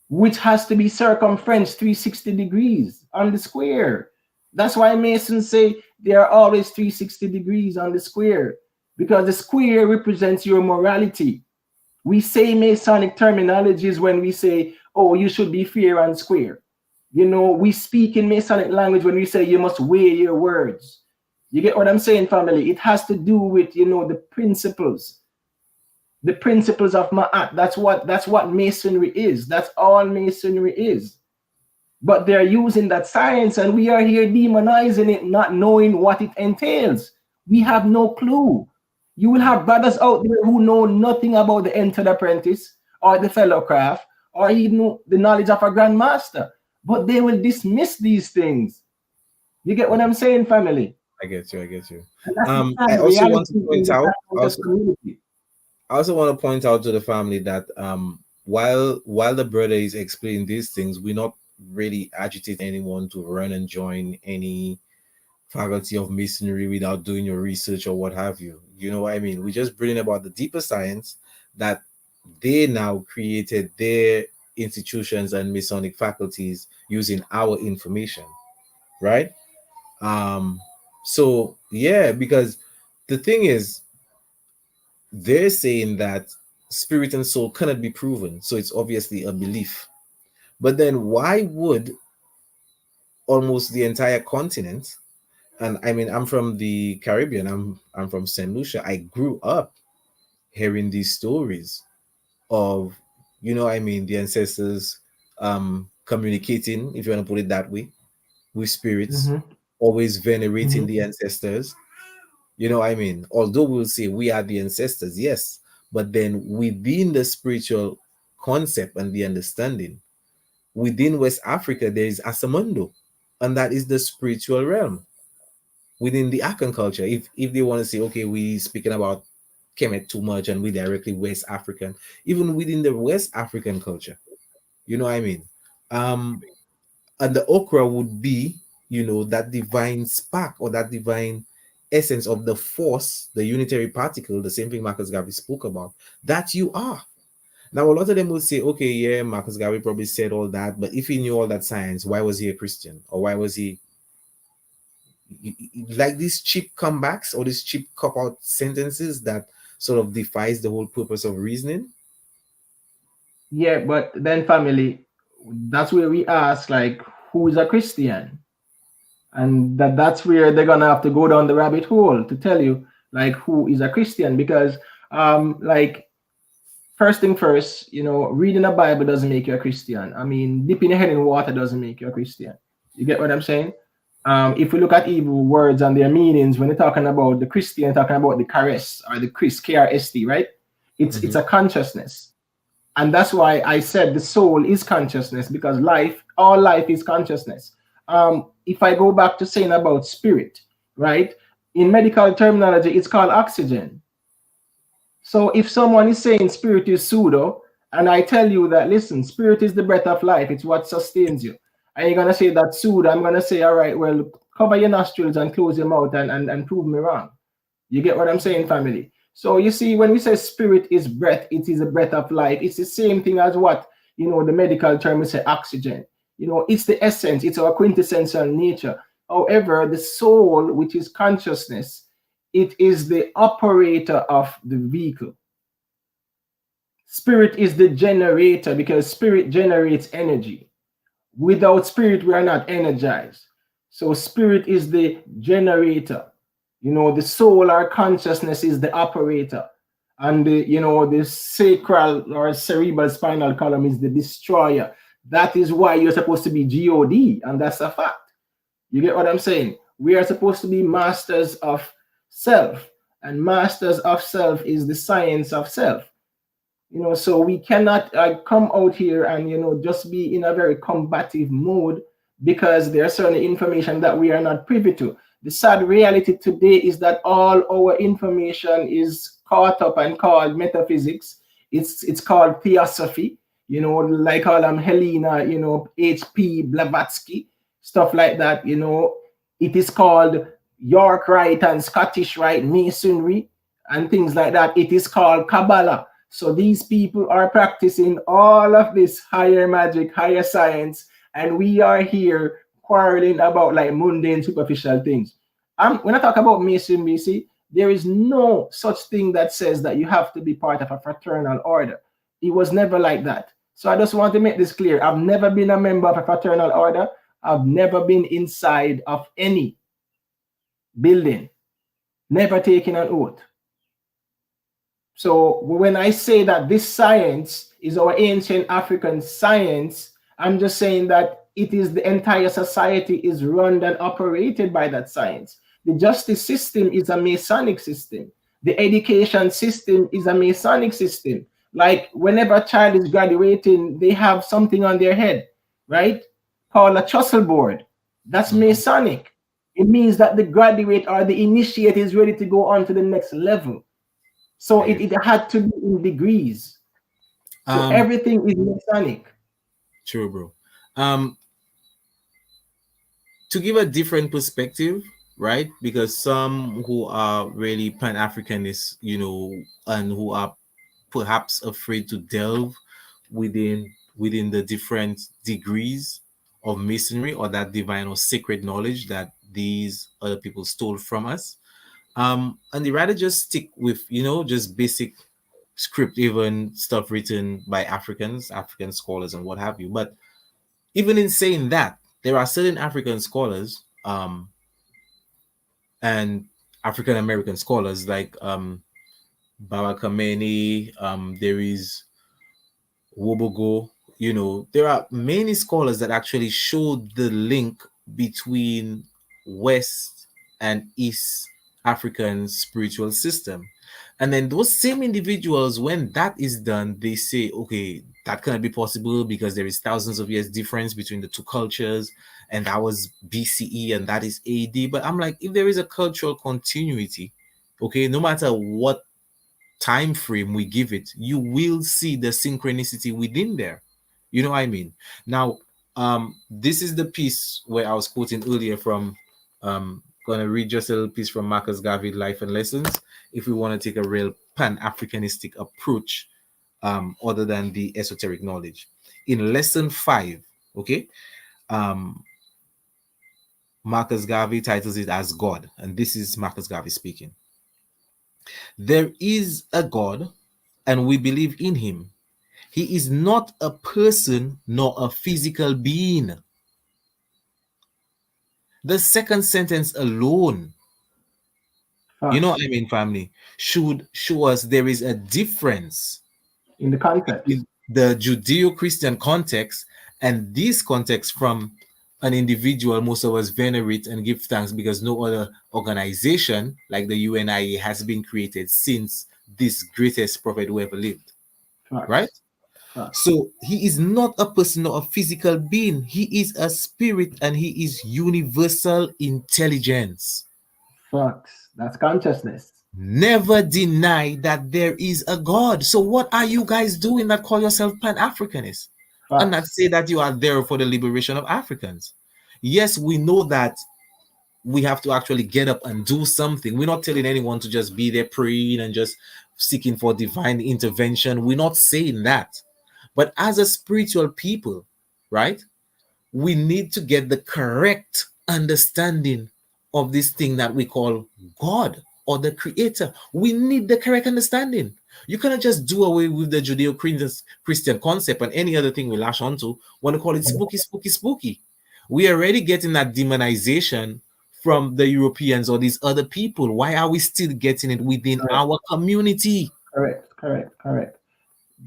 which has to be circumferenced 360 degrees on the square. That's why Masons say they are always 360 degrees on the square, because the square represents your morality. We say Masonic terminologies when we say, oh, you should be fair and square. We speak in Masonic language when we say you must weigh your words. You get what I'm saying, family? It has to do with, the principles. The principles of Ma'at. That's what masonry is. That's all masonry is. But they're using that science, and we are here demonizing it, not knowing what it entails. We have no clue. You will have brothers out there who know nothing about the entered apprentice or the fellow craft or even the knowledge of a grandmaster, but they will dismiss these things. You get what I'm saying, family?
I get you. I get you.
And that's the
I
sad
also want to
reality in
point
the
out.
conscious community.
I also want to point out to the family that while the brother is explaining these things, we're not really agitating anyone to run and join any faculty of masonry without doing your research or what have you. You know what I mean? We're just bringing about the deeper science that they now created their institutions and Masonic faculties using our information, right? Um, so yeah, because the thing is, they're saying that spirit and soul cannot be proven, so it's obviously a belief. But then why would almost the entire continent, and I mean I'm from the Caribbean, I'm from St. Lucia. I grew up hearing these stories of, I mean, the ancestors communicating, if you want to put it that way, with spirits,
Mm-hmm.
always venerating
Mm-hmm.
the ancestors. You know what I mean? Although we'll say we are the ancestors, yes, but then within the spiritual concept and the understanding, within West Africa, there is Asamundo, and that is the spiritual realm within the Akan culture. If they want to say, okay, we speaking about Kemet too much and we directly West African, even within the West African culture, you know what I mean? Um, and the okra would be, that divine spark or that divine essence of the force, the unitary particle, the same thing Marcus Garvey spoke about, that you are. Now, a lot of them will say, okay, yeah, Marcus Garvey probably said all that, but if he knew all that science, why was he a Christian? Or why was he like these cheap comebacks or these cheap cop out sentences that sort of defies the whole purpose of reasoning?
Yeah, but then family, that's where we ask, like, who is a Christian? And that's where they're gonna have to go down the rabbit hole to tell you, like, who is a Christian. Because like, first thing first, reading a Bible doesn't make you a Christian. I mean, dipping your head in water doesn't make you a Christian. You get what I'm saying? If we look at evil words and their meanings, when they're talking about the Christian, talking about the charis or the Chris, KRST, right? It's
Mhm.
a consciousness. And that's why I said the soul is consciousness, because all life is consciousness. If I go back to saying about spirit, right? In medical terminology, it's called oxygen. So if someone is saying spirit is pseudo, and I tell you that, listen, spirit is the breath of life, it's what sustains you. And you're gonna say that pseudo, I'm gonna say, all right, well, cover your nostrils and close your mouth and prove me wrong. You get what I'm saying, family? So you see, when we say spirit is breath, it is a breath of life. It's the same thing as what, the medical term we say oxygen. It's the essence, it's our quintessential nature. However, the soul, which is consciousness, it is the operator of the vehicle. Spirit is the generator, because spirit generates energy. Without spirit, we are not energized. So spirit is the generator. The soul or consciousness is the operator. And the sacral or cerebral spinal column is the destroyer. That is why you're supposed to be God, and that's a fact. You get what I'm saying? We are supposed to be masters of self, and masters of self is the science of self. So we cannot come out here and just be in a very combative mode, because there's certain information that we are not privy to. The sad reality today is that all our information is caught up and called metaphysics. It's called theosophy, like all Helena, HP Blavatsky, stuff like that. It is called York Rite and Scottish Rite Masonry and things like that. It is called Kabbalah. So these people are practicing all of this higher magic, higher science, and we are here quarreling about like mundane, superficial things. When I talk about Masonry, see, there is no such thing that says that you have to be part of a fraternal order. It was never like that. So I just want to make this clear. I've never been a member of a fraternal order. I've never been inside of any building, never taken an oath. So when I say that this science is our ancient African science, I'm just saying that it is the entire society is run and operated by that science. The justice system is a Masonic system. The education system is a Masonic system. Like whenever a child is graduating, they have something on their head, right? Called a trussel board. That's
Mhm.
Masonic. It means that the graduate or the initiate is ready to go on to the next level. So
Very
it had to be in degrees. So
um
everything is Masonic.
true, bro. Um, to give a different perspective, right? Because some who are really Pan Africanists, and who are perhaps afraid to delve within the different degrees of masonry or that divine or sacred knowledge that these other people stole from us. And they rather just stick with, just basic script, even stuff written by African scholars and what have you. But even in saying that, there are certain African scholars and African American scholars like Baba Kameni, there is Wobogo. There are many scholars that actually show the link between West and East African spiritual system. And then those same individuals, when that is done, they say, okay, that cannot be possible because there is thousands of years difference between the two cultures, and that was BCE and that is AD. But I'm like, if there is a cultural continuity, okay, no matter what time frame we give it, you will see the synchronicity within there. You know what I mean? Now, this is the piece where I was quoting earlier from. Gonna read just a little piece from Marcus Garvey, Life and Lessons. If we want to take a real pan-Africanistic approach, other than the esoteric knowledge, in lesson 5, okay, um, Marcus Garvey titles it as God, and this is Marcus Garvey speaking. There is a God, and we believe in him. He is not a person nor a physical being. The second sentence alone, you know what
Facts.
I mean, family, should show us there is a difference
In the context.
between the Judeo Christian context and this context from an individual most of us venerate and give thanks because no other organization like the UNIA has been created since this greatest prophet who ever lived, right?
Facts. Facts.
So he is not a person or a physical being. He is a spirit and he is universal intelligence.
Facts. That's consciousness.
Never deny that there is a God. So what are you guys doing that call yourself Pan-Africanists and not
Facts.
say that you are there for the liberation of Africans? Yes, we know that we have to actually get up and do something. We're not telling anyone to just be there praying and just seeking for divine intervention. We're not saying that. But as a spiritual people, right, we need to get the correct understanding of this thing that we call God or the Creator. We need the correct understanding. You cannot just do away with the Judeo Christian concept and any other thing we lash onto. Want to call it spooky, spooky, spooky. We are already getting that demonization from the Europeans or these other people. Why are we still getting it within
Correct.
our community?
Correct. Correct. Correct.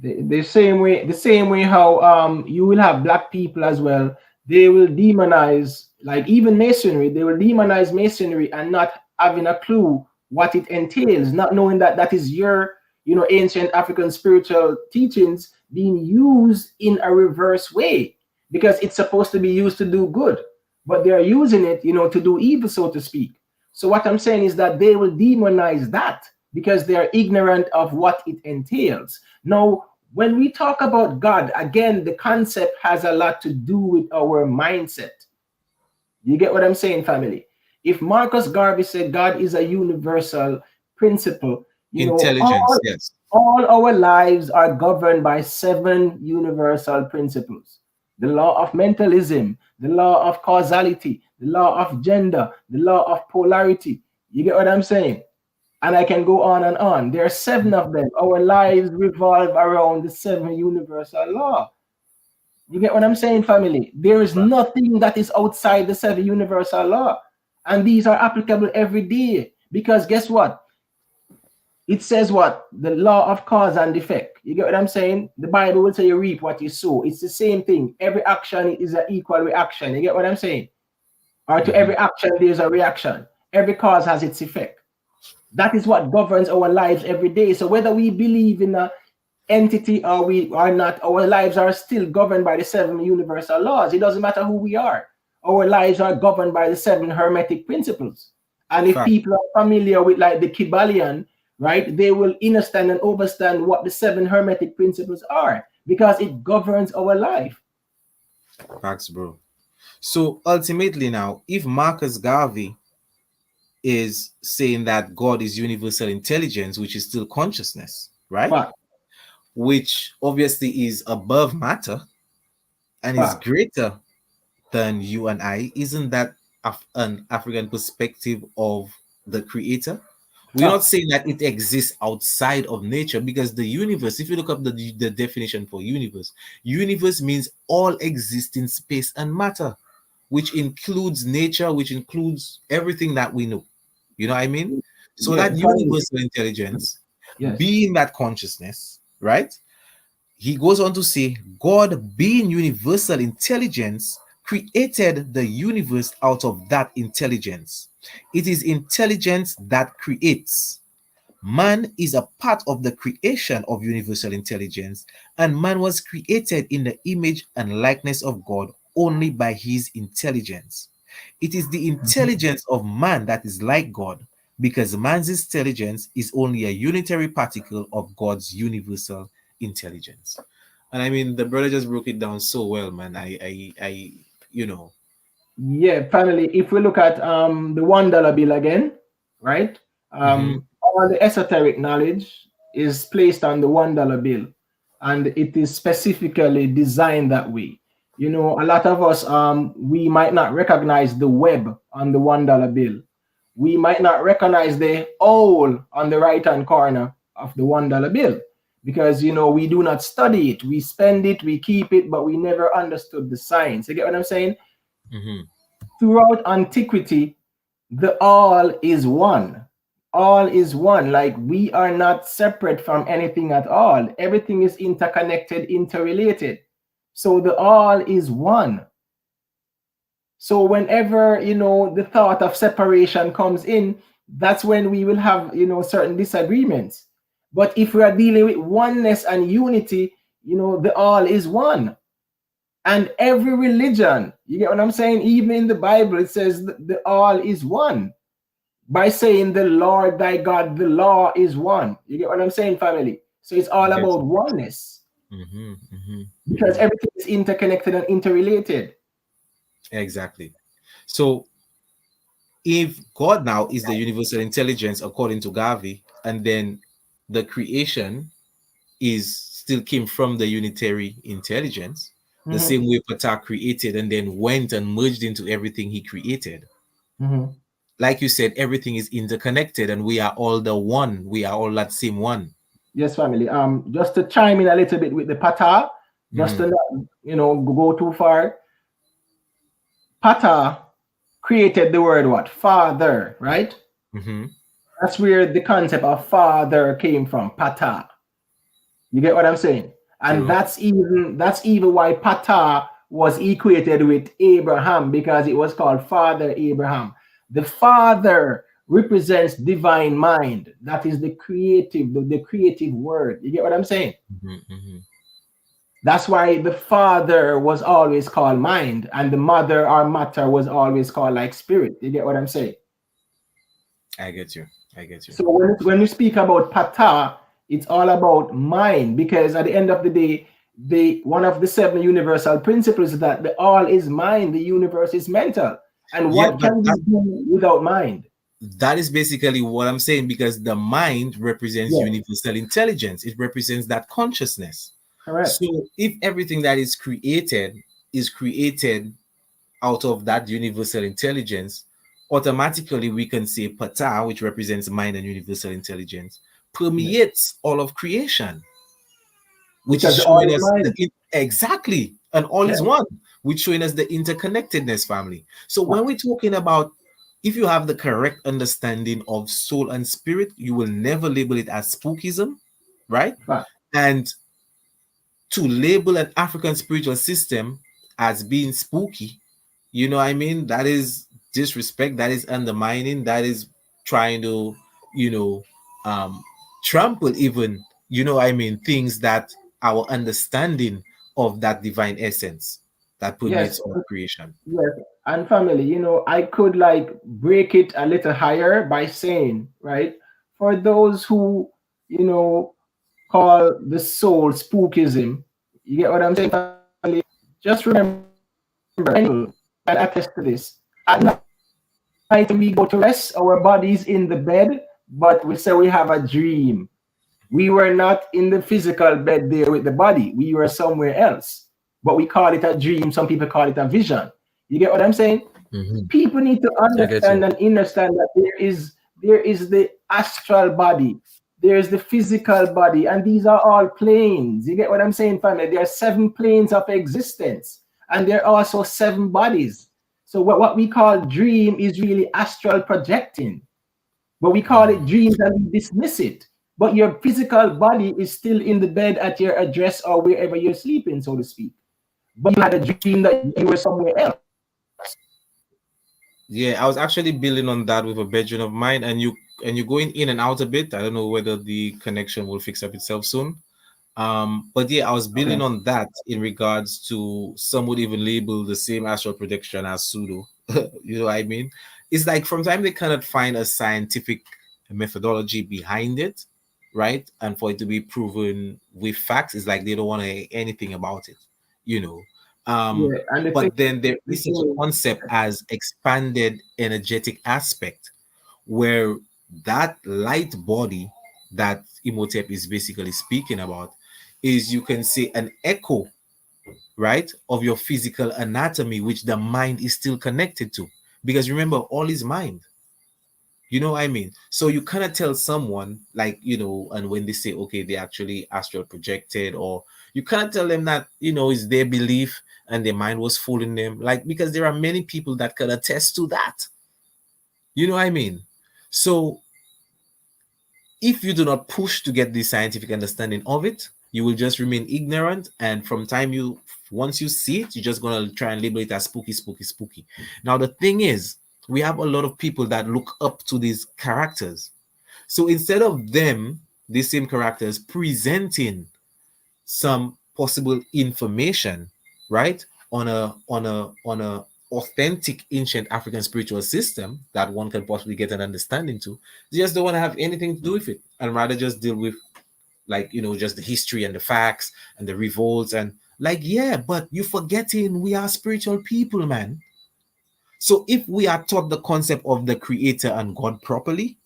The same way how you will have black people as well. They will demonize, like even masonry. They will demonize masonry and not having a clue what it entails, not knowing that that is your ancient African spiritual teachings being used in a reverse way, because it's supposed to be used to do good, but they're using it to do evil, so to speak. So what I'm saying is that they will demonize that because they're ignorant of what it entails. Now, when we talk about God, again, the concept has a lot to do with our mindset. You get what I'm saying, family? If Marcus Garvey said God is a universal principle,
Intelligence, yes.
all our lives are governed by 7 universal principles: the law of mentalism, the law of causality, the law of gender, the law of polarity. You get what I'm saying? And I can go on and on. There are 7 of them. Our lives revolve around the 7 universal law. You get what I'm saying, family? There is nothing that is outside the 7 universal law. And these are applicable every day. Because guess what? It says what? The law of cause and effect. You get what I'm saying? The Bible will say you reap what you sow. It's the same thing. Every action is an equal reaction. You get what I'm saying? Or to
Hmm.
every action, there's a reaction. Every cause has its effect. That is what governs our lives every day. So whether we believe in a entity or we are not, our lives are still governed by the seven universal laws. It doesn't matter who we are. Our lives are governed by the seven hermetic principles. And if
Fact.
people are familiar with like the Kybalion, right, they will understand and overstand what the seven hermetic principles are because it governs our life.
Facts, bro. So ultimately, now, if Marcus Garvey is saying that God is universal intelligence, which is still consciousness, right?
Fact,
Which obviously is above matter and is
fact,
greater than you and I, isn't that an African perspective of the creator? We're not
fact.
saying that it exists outside of nature because the universe, if you look up the definition for universe means all existing space and matter, which includes nature, which includes everything that we know. You know what I mean? So
Yeah,
that
family.
universal intelligence,
Yes.
being that consciousness, right? He goes on to say, God, being universal intelligence, created the universe out of that intelligence. It is intelligence that creates. Man is a part of the creation of universal intelligence, and man was created in the image and likeness of God only by his intelligence. It is the
Mhm.
intelligence of man that is like God, because man's intelligence is only a unitary particle of God's universal intelligence. And I mean, the brother just broke it down so well, man. You know.
Yeah, finally, if we look at the $1 bill again, right?
Hmm.
All the esoteric knowledge is placed on the $1 bill, and it is specifically designed that way. You know, a lot of us we might not recognize the web on the $1 bill. We might not recognize the hole on the right hand corner of the $1 bill because you know we do not study it. We spend it, we keep it, but we never understood the science. You get what I'm saying?
Hmm.
Throughout antiquity, the all is one. All is one. Like we are not separate from anything at all. Everything is interconnected, interrelated. So the all is one. So whenever you know the thought of separation comes in, that's when we will have you know certain disagreements. But if we are dealing with oneness and unity, you know the all is one. And every religion, you get what I'm saying? Even in the Bible, it says the all is one. By saying the Lord thy God, the law is one. You get what I'm saying, family? So it's
I
all
get
about
you.
oneness
Hmm. Hmm.
because
Hmm.
everything is interconnected and interrelated.
Exactly. So if God now is the universal intelligence according to Garvey, and then the creation is still came from the unitary intelligence, the
Mhm,
same way Ptah created and then went and merged into everything he created.
mhm.
Like you said, everything is interconnected and we are all the one. We are all that same one.
Yes, family. Just to chime in a little bit with the pata, just
Hmm.
to not, you know, go too far. Pata created the word what? Father, right?
Hmm.
That's where the concept of father came from. Pata. You get what I'm saying? And
True.
that's even why Pata was equated with Abraham because it was called Father Abraham. The Father represents divine mind. That is the creative word. You get what I'm saying?
Hmm. Hmm.
That's why the Father was always called mind, and the mother or matter was always called like spirit. You get what I'm saying?
I get you. I get you.
So when we speak about pata, it's all about mind because at the end of the day, the one of the seven universal principles is that the all is mind, the universe is mental. And
Yeah,
what
but
can we do without mind?
that is basically what I'm saying because the mind represents
Yes,
universal intelligence. It represents that consciousness.
correct.
So if everything that is created out of that universal intelligence, automatically we can say Pata, which represents mind and universal intelligence,
Yes.
permeates all of creation, which is
Because the all
showing
is
us
mind.
exactly, and all
Yeah.
is one, which showing us the interconnectedness, family. So when
Fact.
we're talking about if you have the correct understanding of soul and spirit, you will never label it as spookism, right?
Fact.
And to label an African spiritual system as being spooky, you know what I mean? That is disrespect, that is undermining, that is trying to, you know, um, trample even, you know what I mean, things that our understanding of that divine essence that
Yes,
permeates all creation.
yes. And family, I could like break it a little higher by saying, right, for those who, you know, call the soul spookism, you get what I'm saying, family? Just remember, can attest to this. At night, when we go to rest, our bodies in the bed, but we say we have a dream. We were not in the physical bed there with the body. We were somewhere else. But we call it a dream. Some people call it a vision. You get what I'm saying?
Mhm.
People need to
I get you.
understand and understand that there is the astral body, there's the physical body, and these are all planes. You get what I'm saying, family? There are 7 planes of existence, and there are also 7 bodies. So what we call dream is really astral projecting, but we call it dreams and we dismiss it. But your physical body is still in the bed at your address or wherever you're sleeping, so to speak. But you had a dream that you were somewhere else.
Yeah, I was actually building on that with a bedroom of mine, and you're going in and out a bit. I don't know whether the connection will fix up itself soon. But yeah, I was building
Okay.
on that in regards to some would even label the same astral projection as pseudo. You know what I mean? It's like from time they cannot find a scientific methodology behind it, right? And for it to be proven with facts, it's like they don't want to hear anything about it, you know. Um,
Yeah, and the thing
but then there
the
is such a
thing
concept as expanded energetic aspect, where that light body that Imhotep is basically speaking about is, you can say, an echo, right, of your physical anatomy, which the mind is still connected to. Because remember, all is mind. You know what I mean? So you cannot tell someone, like, and when they say, okay, they actually astral projected, or you cannot tell them that, it's their belief and their mind was fooling them. Like, because there are many people that can attest to that. You know what I mean? So if you do not push to get the scientific understanding of it, you will just remain ignorant. And from time you once you see it, you're just gonna try and label it as spooky, spooky, spooky. Now the thing is, we have a lot of people that look up to these characters. So instead of them, these same characters presenting some possible information, right, on a authentic ancient African spiritual system that one can possibly get an understanding to, they just don't want to have anything to do with it, and rather just deal with, like, just the history and the facts and the revolts, and like, yeah, but you're forgetting we are spiritual people, man. So if we are taught the concept of the creator and God properly,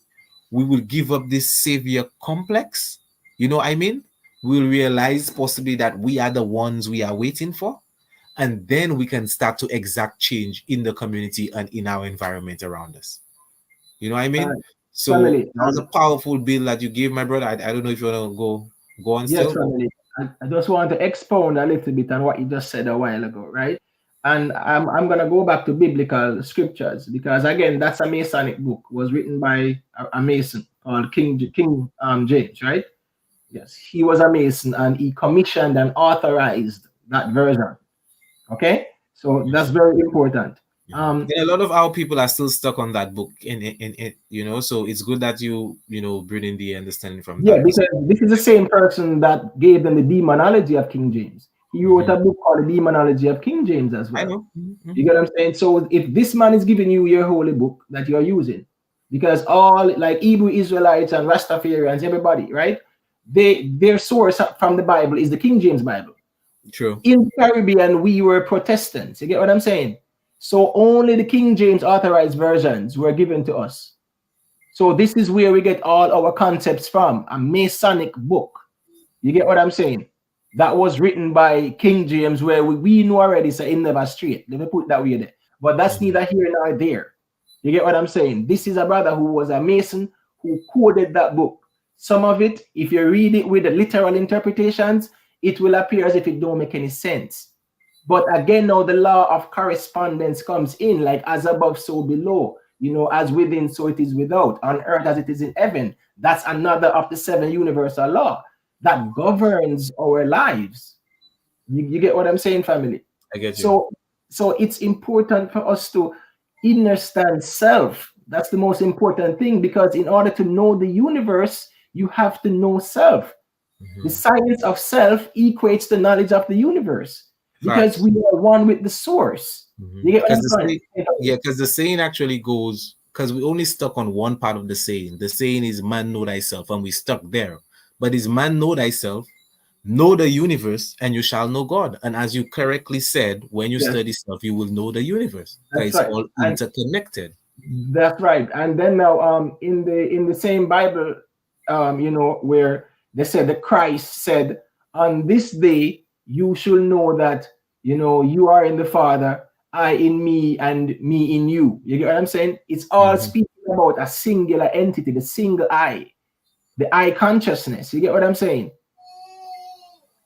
we will give up this savior complex. You know what I mean? We'll realize possibly that we are the ones we are waiting for. And then we can start to exact change in the community and in our environment around us. You know what I mean? So
family.
that was a powerful bill that you gave, my brother. I don't know if you want to go on
Yes,
still.
family. I just want to expound a little bit on what you just said a while ago, right? And I'm gonna go back to biblical scriptures because again, that's a Masonic book. Was written by a Mason called King James, right? Yes, he was a Mason and he commissioned and authorized that version. Okay, so that's very important. Um,
And a lot of our people are still stuck on that book, so it's good that bring in the understanding from
Yeah,
that
because
perspective.
this is the same person that gave them the demonology of King James. He wrote
Mhm.
a book called The Demonology of King James as
I
well.
know.
You get what I'm saying? So if this man is giving you your holy book that you're using, because all like Hebrew Israelites and Rastafarians, everybody, right? Their source from the Bible is the King James Bible.
True.
In the Caribbean, we were Protestants. You get what I'm saying? So only the King James authorized versions were given to us. So this is where we get all our concepts from, a Masonic book. You get what I'm saying? That was written by King James, where we know already, so it never straight. Let me put it that way there. But that's
Mhm.
neither here nor there. You get what I'm saying? This is a brother who was a Mason who coded that book. Some of it, if you read it with the literal interpretations, it will appear as if it don't make any sense. But again, now the law of correspondence comes in, like as above, so below. as within, so it is without, on earth as it is in heaven. That's another of the seven universal law that governs our lives. You get what I'm saying, family?
I get you.
So, it's important for us to understand self. That's the most important thing, because in order to know the universe, you have to know self. The
Mhm.
science of self equates the knowledge of the universe, because
Facts.
we are one with the source. You get what
Because
I'm trying to say?
yeah, because the saying actually goes, because we only stuck on one part of the saying. The saying is "Man know thyself," and we stuck there. But is "Man know thyself, know the universe, and you shall know God." And as you correctly said, when you
Yes,
study stuff, you will know the universe because
that's
it's
right.
all
And
interconnected.
that's right. And then now, in the same Bible, where they said that Christ said, "On this day you shall know that you are in the Father, I in me, and me in you." You get what I'm saying? It's all
Mhm.
speaking about a singular entity, the single I, the I consciousness. You get what I'm saying?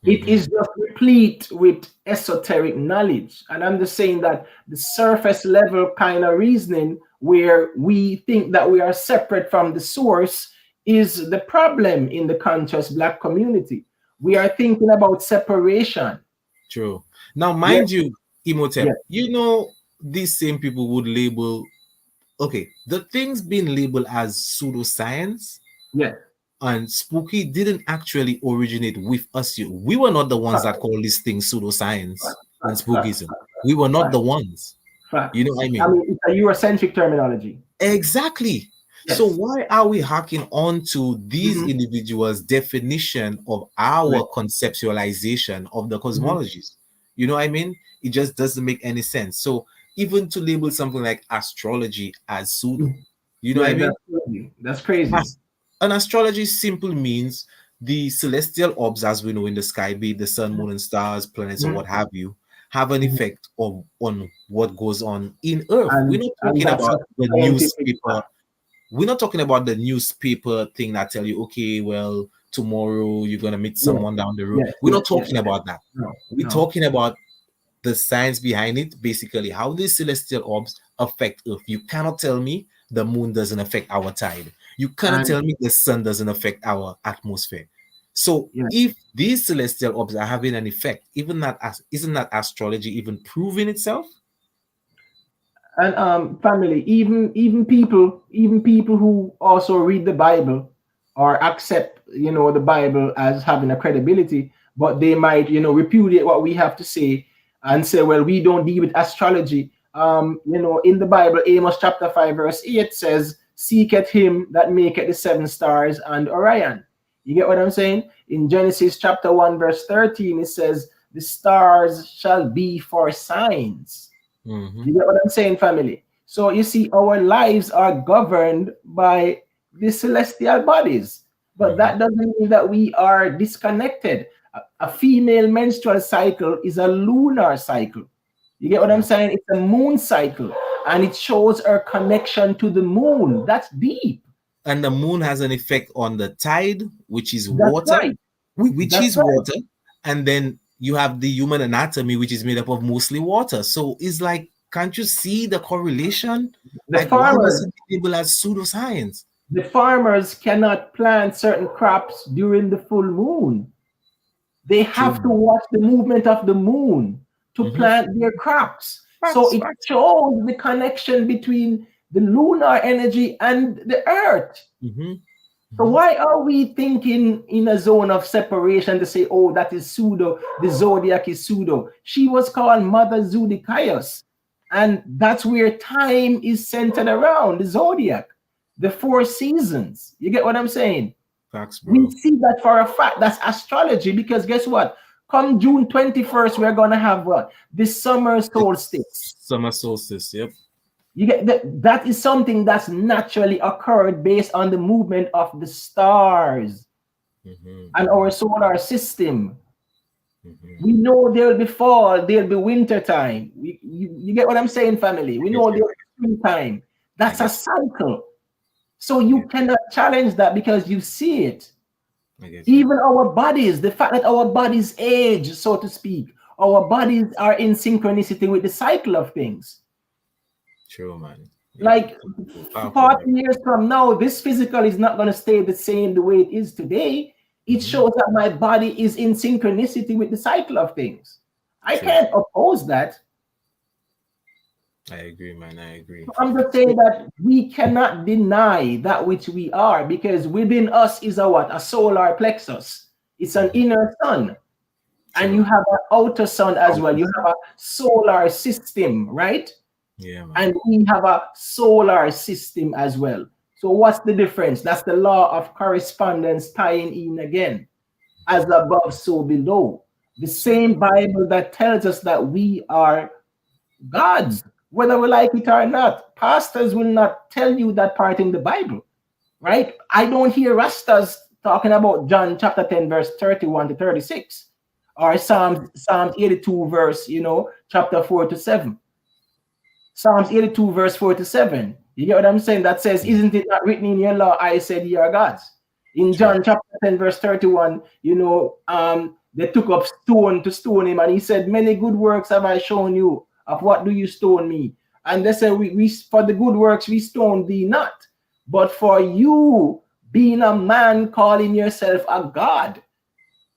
It
Mhm.
is just replete with esoteric knowledge. And I'm just saying that the surface level kind of reasoning, where we think that we are separate from the source, is the problem in the conscious Black community. We are thinking about separation.
True. Now,
Yes,
mind you, Imhotep,
yes,
these same people would label, okay, the things being labeled as pseudoscience
yes.
and spooky didn't actually originate with us. We were not the ones
Fact,
that call these things pseudoscience and
fact, fact,
spookism. We were not
fact,
the ones.
fact.
You know what I
I
mean?
mean, it's a Eurocentric terminology.
Exactly. So
Yes.
why are we hacking on to these
Hmm.
individuals' definition of
Right.
our conceptualization of the
Hmm.
cosmologies? You know what I mean? It just doesn't make any sense. So even to label something like astrology as pseudo, you know what
Yeah,
I mean?
that's crazy. That's crazy.
As- An astrology simply means the celestial orbs, as we know in the sky, be it the sun, moon, and stars, planets, or
Mhm.
what have you, have an
Mhm.
effect on what goes on in Earth. We're not
And
talking
that's a
about the
scientific
newspaper.
fact.
We're not talking about the newspaper thing that tell you, okay, well, tomorrow you're gonna meet
Yes,
someone down the road.
yes,
We're
yes,
not
yes,
talking
yes.
about that.
No,
We're
no.
talking about the science behind it, basically how these celestial orbs affect Earth. You cannot tell me the moon doesn't affect our tide. You cannot
And
tell me the sun doesn't affect our atmosphere. So
yeah,
if these celestial orbs are having an effect, even that as isn't that astrology even proving itself?
and family, even people who also read the Bible or accept the Bible as having a credibility, but they might repudiate what we have to say and say, well, we don't deal with astrology. In the Bible, Amos chapter 5 verse 8 says, "Seeketh him that maketh the seven stars and Orion." You get what I'm saying? In Genesis chapter 1 verse 13, it says, "The stars shall be for signs."
Mm-hmm,
You get what I'm saying, family? So you see, our lives are governed by the celestial bodies, but
mm-hmm,
that doesn't mean that we are disconnected. A female menstrual cycle is a lunar cycle. You get what I'm
fact.
saying? It's a moon cycle, and it shows our connection to the moon. That's deep.
And the moon has an effect on the tide, which is
That's
water,
right.
which
That's
is
right.
water, and then you have the human anatomy, which is made up of mostly water. So it's like, can't you see the correlation?
The
Like, why must
farmers,
it be labeled as pseudoscience?
the farmers cannot plant certain crops during the full moon. They have to
True.
watch the movement of the moon to
Mm-hmm.
plant their crops. So
Facts,
it
facts.
shows the connection between the lunar energy and the earth.
Mm-hmm.
So
Mm-hmm.
why are we thinking in a zone of separation to say, oh, that is pseudo, the zodiac is pseudo? She was called Mother Zodicaios. And that's where time is centered around the zodiac, the four seasons. You get what I'm saying?
Facts,
We
bro.
see that for a fact. That's astrology, because guess what? Come June 21st, we're gonna have what? The summer solstice.
It's summer solstice. Yep.
You get that, that is something that's naturally occurred based on the movement of the stars
Mm-hmm.
and our solar system.
Mm-hmm.
We know there'll be fall, there'll be winter time. You get what I'm saying, family?
I
We
get
know
you.
there'll be springtime.
I
That's a
get
cycle. So
you. I
you
get
cannot challenge that because you see it.
you. I get you.
Even our bodies, the fact that our bodies age, so to speak, our bodies are in synchronicity with the cycle of things.
True, man. Yeah,
Like
powerful, my
40 years from now, this physical is not going to stay the same the way it is today. It
hmm
shows that my body is in synchronicity with the cycle of things. I
True.
can't oppose that.
I agree, man. I agree.
I'm just saying that we cannot deny that which we are, because within us is a what? A solar plexus. It's an
hmm
inner sun. And you
True.
have an outer sun as well. You
Ultrasound.
have a solar system, right?
Yeah, man.
And we have a solar system as well. So what's the difference? That's the law of correspondence tying in again. As above, so below. The
So,
same Bible that tells us that we are gods, whether we like it or not. Pastors will not tell you that part in the Bible, right? I don't hear Rastas talking about John chapter 10, verse 31 to 36, or Psalms 82, verse, chapter 4 to 7. Psalms 82, verse 4 to 7. You get what I'm saying? That says,
mm,
isn't it not written in your law, I said ye are gods? In
true.
John chapter 10, verse 31, they took up stone to stone him, and he said, many good works have I shown you. Of what do you stone me? And they said, we for the good works we stone thee not. But for you being a man calling yourself a god,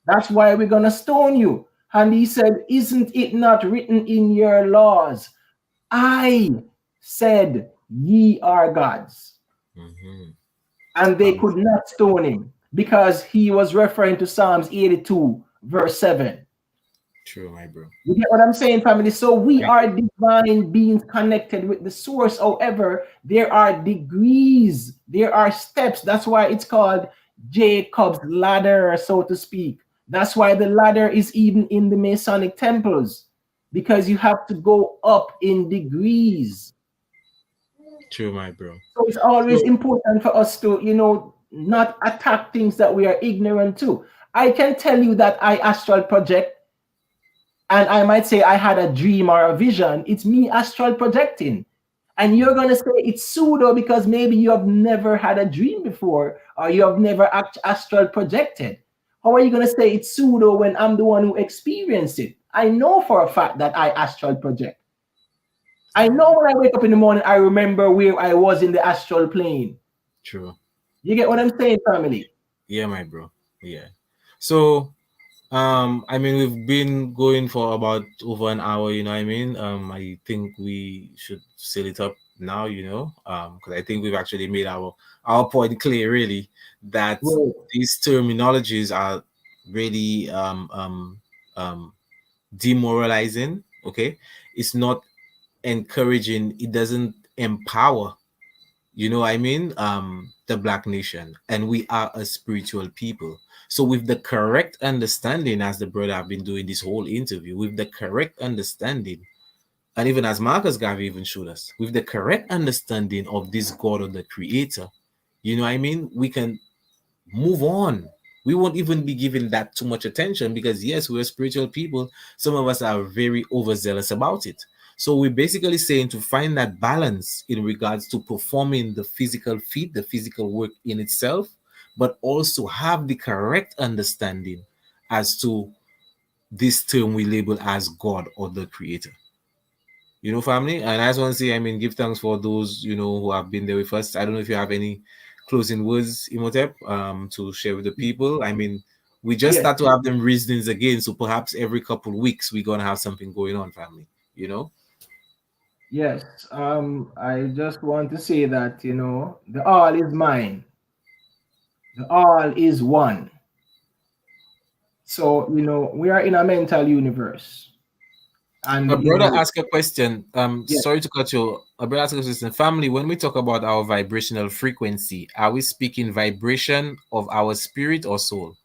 that's why we're gonna stone you. And he said, isn't it not written in your laws? I said, ye are gods.
hmm
And they could
Powerful.
not stone him because he was referring to Psalms 82, verse 7.
True, my bro.
You get what I'm saying, family? So we
Yeah.
are divine beings connected with the source. However, there are degrees, there are steps. That's why it's called Jacob's ladder, so to speak. That's why the ladder is even in the Masonic temples, because you have to go up in degrees.
True, my bro.
So it's always
So,
important for us to, not attack things that we are ignorant to. I can tell you that I astral project, and I might say I had a dream or a vision. It's me astral projecting. And you're going to say it's pseudo because maybe you have never had a dream before, or you have never astral projected. How are you going to say it's pseudo when I'm the one who experienced it? I know for a fact that I astral project. I know when I wake up in the morning, I remember where I was in the astral plane.
true.
You get what I'm saying, family?
Yeah, my bro. Yeah. So, I mean, we've been going for about over an hour, you know what I mean? I think we should seal it up now, because I think we've actually made our point clear, really, that
Right.
these terminologies are really demoralizing, okay? It's not encouraging, it doesn't empower, you know what I mean, the black nation, and we are a spiritual people. So with the correct understanding, as the brother have been doing this whole interview, with the correct understanding, and even as Marcus Garvey even showed us, with the correct understanding of this God or the creator, you know what I mean, we can move on. We won't even be giving that too much attention because, yes, we're spiritual people. Some of us are very overzealous about it. So we're basically saying to find that balance in regards to performing the physical feat, the physical work in itself, but also have the correct understanding as to this term we label as God or the creator. Family. And I just want to say, I mean, give thanks for those, who have been there with us. I don't know if you have any closing words, Imhotep, to share with the people. I mean, we just
Yes,
start to have them reasonings again. So perhaps every couple of weeks, we're going to have something going on, family, you know?
yes. I just want to say that, the all is mine. The all is one. So, we are in a mental universe.
A
And,
brother asked a question.
yeah,
Sorry to cut you. A brother asked a question. Family, when we talk about our vibrational frequency, are we speaking vibration of our spirit or soul?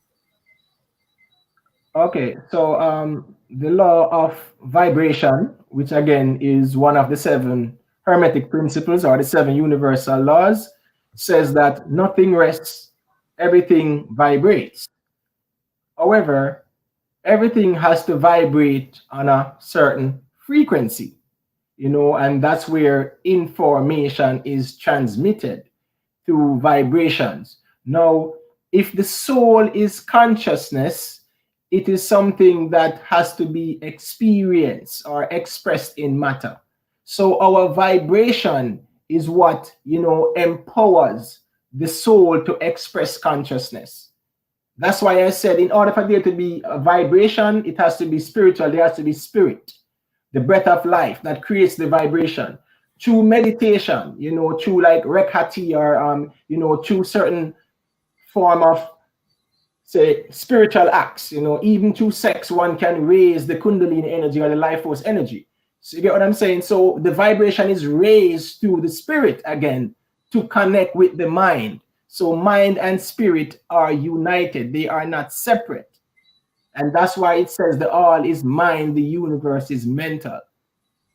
okay. So, the law of vibration, which again is one of the seven hermetic principles or the seven universal laws, says that nothing rests, everything vibrates. However, everything has to vibrate on a certain frequency, and that's where information is transmitted through vibrations. Now, if the soul is consciousness, it is something that has to be experienced or expressed in matter. So our vibration is what, empowers the soul to express consciousness. That's why I said, in order for there to be a vibration, it has to be spiritual. There has to be spirit, the breath of life that creates the vibration. Through meditation, through like rekhati, or through certain form of, say, spiritual acts, even through sex, one can raise the kundalini energy or the life force energy. So you get what I'm saying? So the vibration is raised through the spirit again to connect with the mind. So mind and spirit are united, they are not separate. And that's why it says the all is mind, the universe is mental.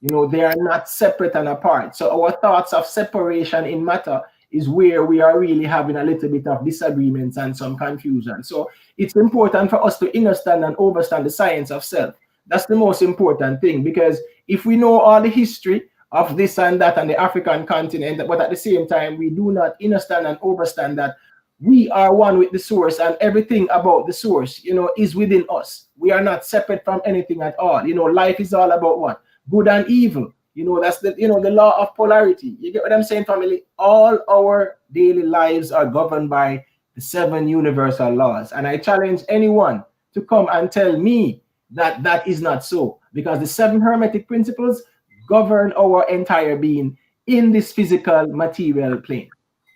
They are not separate and apart. So our thoughts of separation in matter is where we are really having a little bit of disagreements and some confusion. So it's important for us to understand and understand the science of self. That's the most important thing, because if we know all the history of this and that and the African continent, but at the same time we do not understand and understand that we are one with the source, and everything about the source, is within us. We are not separate from anything at all. Life is all about what? Good and evil. That's the law of polarity. You get what I'm saying, family? All our daily lives are governed by the 7 universal laws. And I challenge anyone to come and tell me that that is not so, because the 7 hermetic principles govern our entire being in this physical material plane.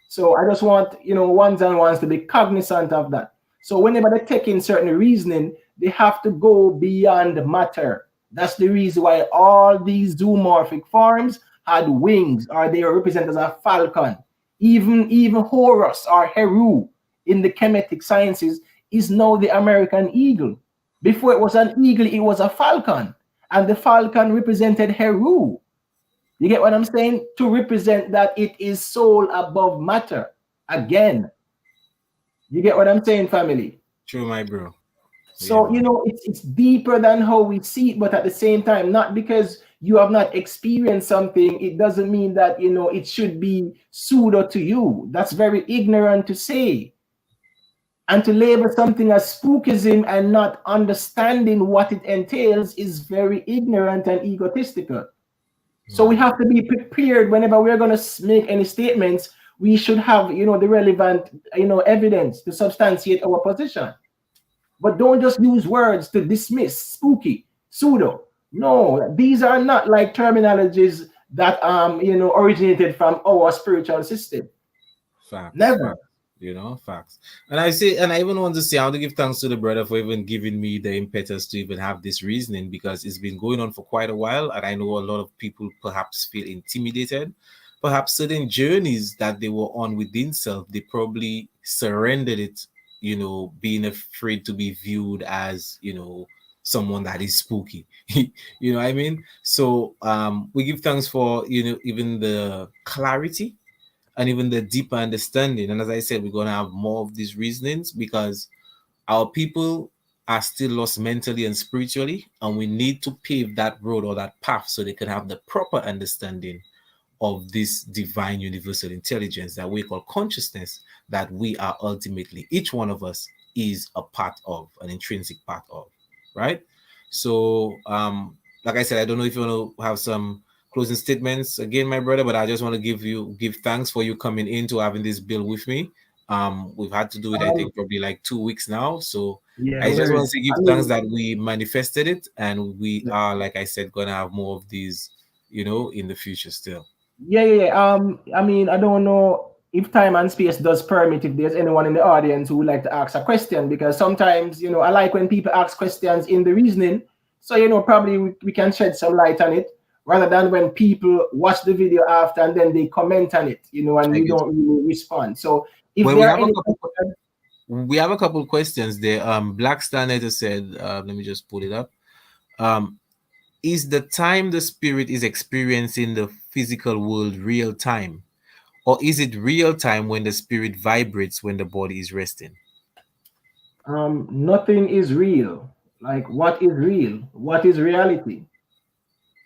So I just want, ones and ones to be cognizant of that. So whenever they take in certain reasoning, they have to go beyond matter. That's the reason why all these zoomorphic forms had wings, or they are represented as a falcon. Even Horus or Heru in the Kemetic sciences is now the American eagle. Before it was an eagle, it was a falcon. And the falcon represented Heru. You get what I'm saying? To represent that it is soul above matter. Again. You get what I'm saying, family?
True, my bro.
So, it's deeper than how we see it, but at the same time, not because you have not experienced something, it doesn't mean that, it should be pseudo to you. That's very ignorant to say. And to label something as spookism and not understanding what it entails is very ignorant and egotistical. So we have to be prepared whenever we're going to make any statements. We should have, the relevant, evidence to substantiate our position. But don't just use words to dismiss spooky, pseudo. No, these are not like terminologies that originated from our spiritual system.
Facts.
Never.
Facts. And I even want to say, I want to give thanks to the brother for even giving me the impetus to even have this reasoning, because it's been going on for quite a while, and I know a lot of people perhaps feel intimidated. Perhaps certain journeys that they were on within self, they probably surrendered it, being afraid to be viewed as, someone that is spooky. You know what I mean? So we give thanks for, even the clarity and even the deeper understanding. And as I said, we're going to have more of these reasonings, because our people are still lost mentally and spiritually, and we need to pave that road or that path so they can have the proper understanding of this divine universal intelligence that we call consciousness, that we are ultimately, each one of us is a part of, an intrinsic part of, right? So like I said, I don't know if you want to have some closing statements again, my brother, but I just want to give thanks for you coming in to having this bill with me. We've had to do it, I think, probably like 2 weeks now. So
Yeah,
I just want
words.
to give
I
thanks
mean,
that we manifested it, and we
yeah.
are, like I said, gonna have more of these, in the future still.
Yeah. I mean, I don't know if time and space does permit, if there's anyone in the audience who would like to ask a question, because sometimes, I like when people ask questions in the reasoning. So, probably we can shed some light on it, rather than when people watch the video after and then they comment on it, and
I
we
get
don't really respond. So if
Well,
there are any questions,
we have a couple questions there. Black Star Netter said, let me just pull it up. Um, is the time the spirit is experiencing the physical world real time, or is it real time when the spirit vibrates when the body is resting?
nothing is real. Like, what is real? What is reality?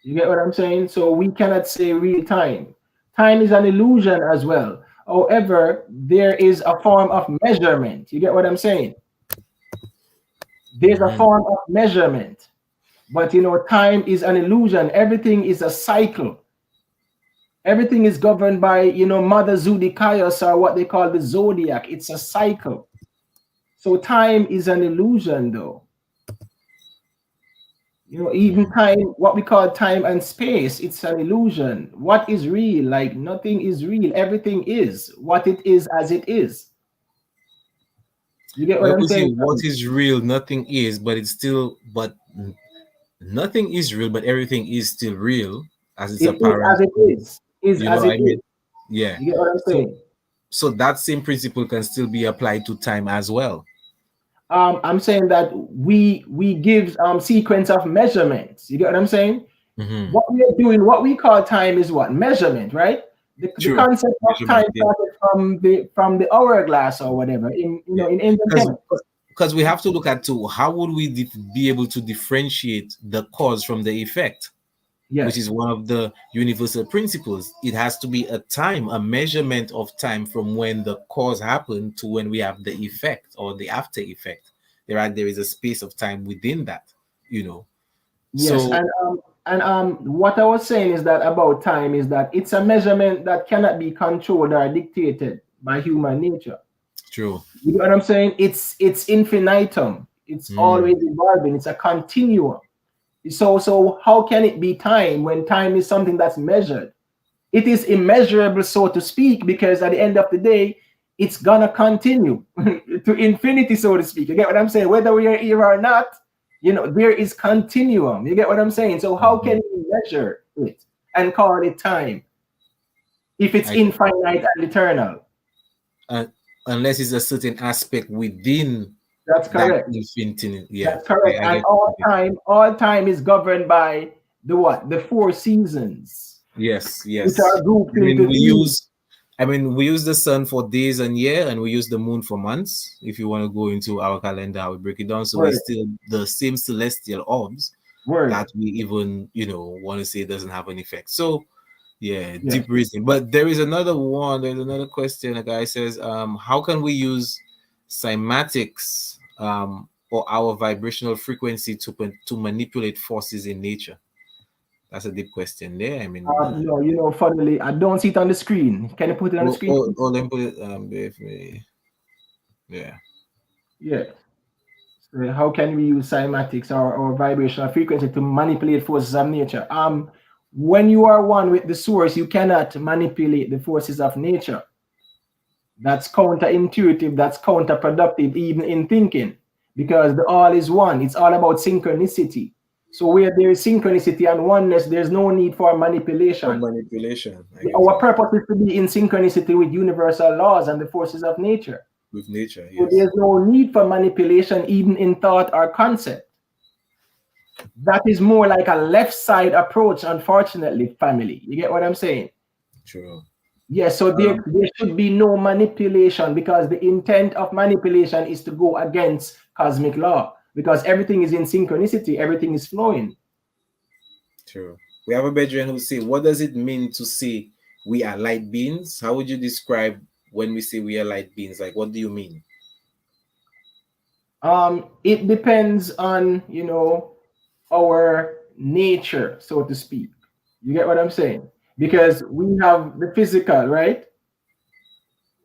You get what I'm saying? So we cannot say real time. Time is an illusion as well. However, there is a form of measurement. You get what I'm saying? There's a
Mhm.
form of measurement. But time is an illusion. Everything is a cycle. Everything is governed by, Mother Zodikaios, or what they call the zodiac. It's a cycle. So time is an illusion, though. Even time, what we call time and space, it's an illusion. What is real? Like, nothing is real. Everything is what it is as it is. You get what
Well,
I'm
we see
saying?
what is real, nothing is, but it's still, but nothing is real, but everything is still real as it's
It is
apparent.
as it is
You
as
know,
it
I
is.
mean, yeah.
You get what I'm
So,
saying?
so that same principle can still be applied to time as well.
I'm saying that we give sequence of measurements. You get what I'm saying?
Hmm.
What we are doing, what we call time is what? Measurement, right? The
True.
concept of time
Measurement, yeah.
started from the hourglass or whatever
Yeah.
in ancient
Because
Kemet.
because we have to look at too, how would we be able to differentiate the cause from the effect, which is
Yes.
one of the universal principles. It has to be a time, a measurement of time from when the cause happened to when we have the effect or the after effect. There is a space of time within that, you know.
Yes,
So
and what I was saying is that about time is that it's a measurement that cannot be controlled or dictated by human nature.
true.
You know what I'm saying? It's infinitum. It's always
Mm,
evolving. It's a continuum. So how can it be time when time is something that's measured? It is immeasurable, so to speak, because at the end of the day, it's gonna continue to infinity, so to speak. You get what I'm saying? Whether we are here or not, there is continuum. You get what I'm saying? So how
mhm.
can we measure it and call it time if it's
I get
infinite and eternal?
uh, unless it's a certain aspect within
That's
that
correct.
infinity. Yeah,
That's correct.
I
And
get it.
all time is governed by the what? The four seasons,
Yes,
which
yes.
are grouped
I mean,
into three.
we use the sun for days and year, and we use the moon for months. If you want to go into our calendar, how we break it down, so we
Word,
still the same celestial orbs that
word.
we even want to say doesn't have an effect. So yeah,
Yes.
deep reasoning. But there is another one. There's another question. A guy says, how can we use cymatics or our vibrational frequency to manipulate forces in nature? That's a deep question there. I mean,
No, funnily, I don't see it on the screen. Can you put it on the screen?
let me put it. Yeah,
Yeah. So how can we use cymatics or vibrational frequency to manipulate forces of nature? When you are one with the source, you cannot manipulate the forces of nature. That's counterintuitive, that's counterproductive, even in thinking, because the all is one. It's all about synchronicity. So where there is synchronicity and oneness, there's no need for
for
manipulation.
manipulation. I get
Our
you.
purpose is to be in synchronicity with universal laws and the forces of nature.
With nature,
So
yes.
there's no need for manipulation, even in thought or concept. That is more like a left side approach, unfortunately, family. You get what I'm saying?
True.
Yes, so there,
Um,
there should be no manipulation, because the intent of manipulation is to go against cosmic law, because everything is in synchronicity, everything is flowing.
True. We have a bedroom who say, "What does it mean to say we are light beings? How would you describe when we say we are light beings? Like, what do you mean?"
It depends on, our nature, so to speak. You get what I'm saying? Because we have the physical, right?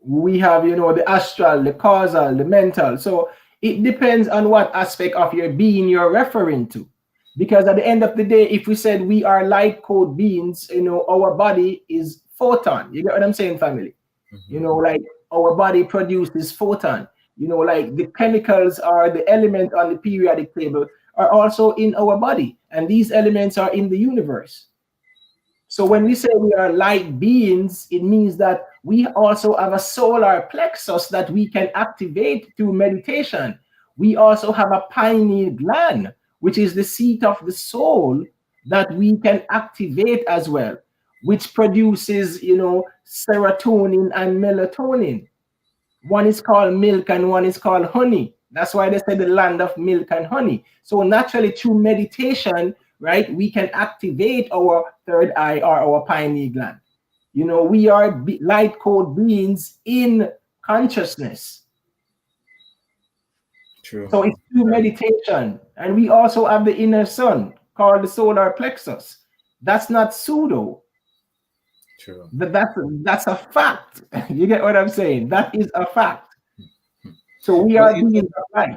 We have, the astral, the causal, the mental. So it depends on what aspect of your being you're referring to. Because at the end of the day, if we said we are light code beings, our body is photon. You get what I'm saying, family?
Mhm.
Like our body produces photon. Like the chemicals or the element on the periodic table are also in our body, and these elements are in the universe. So when we say we are light beings, it means that we also have a solar plexus that we can activate through meditation. We also have a pineal gland, which is the seat of the soul, that we can activate as well, which produces, serotonin and melatonin. One is called milk and one is called honey. That's why they say the land of milk and honey. So naturally, through meditation, right, we can activate our third eye or our pineal gland. We are light code beings in consciousness.
True.
So it's through meditation. And we also have the inner sun called the solar plexus. That's not pseudo.
True.
That's a fact. You get what I'm saying? That is a fact. So we
But
are being
even
right.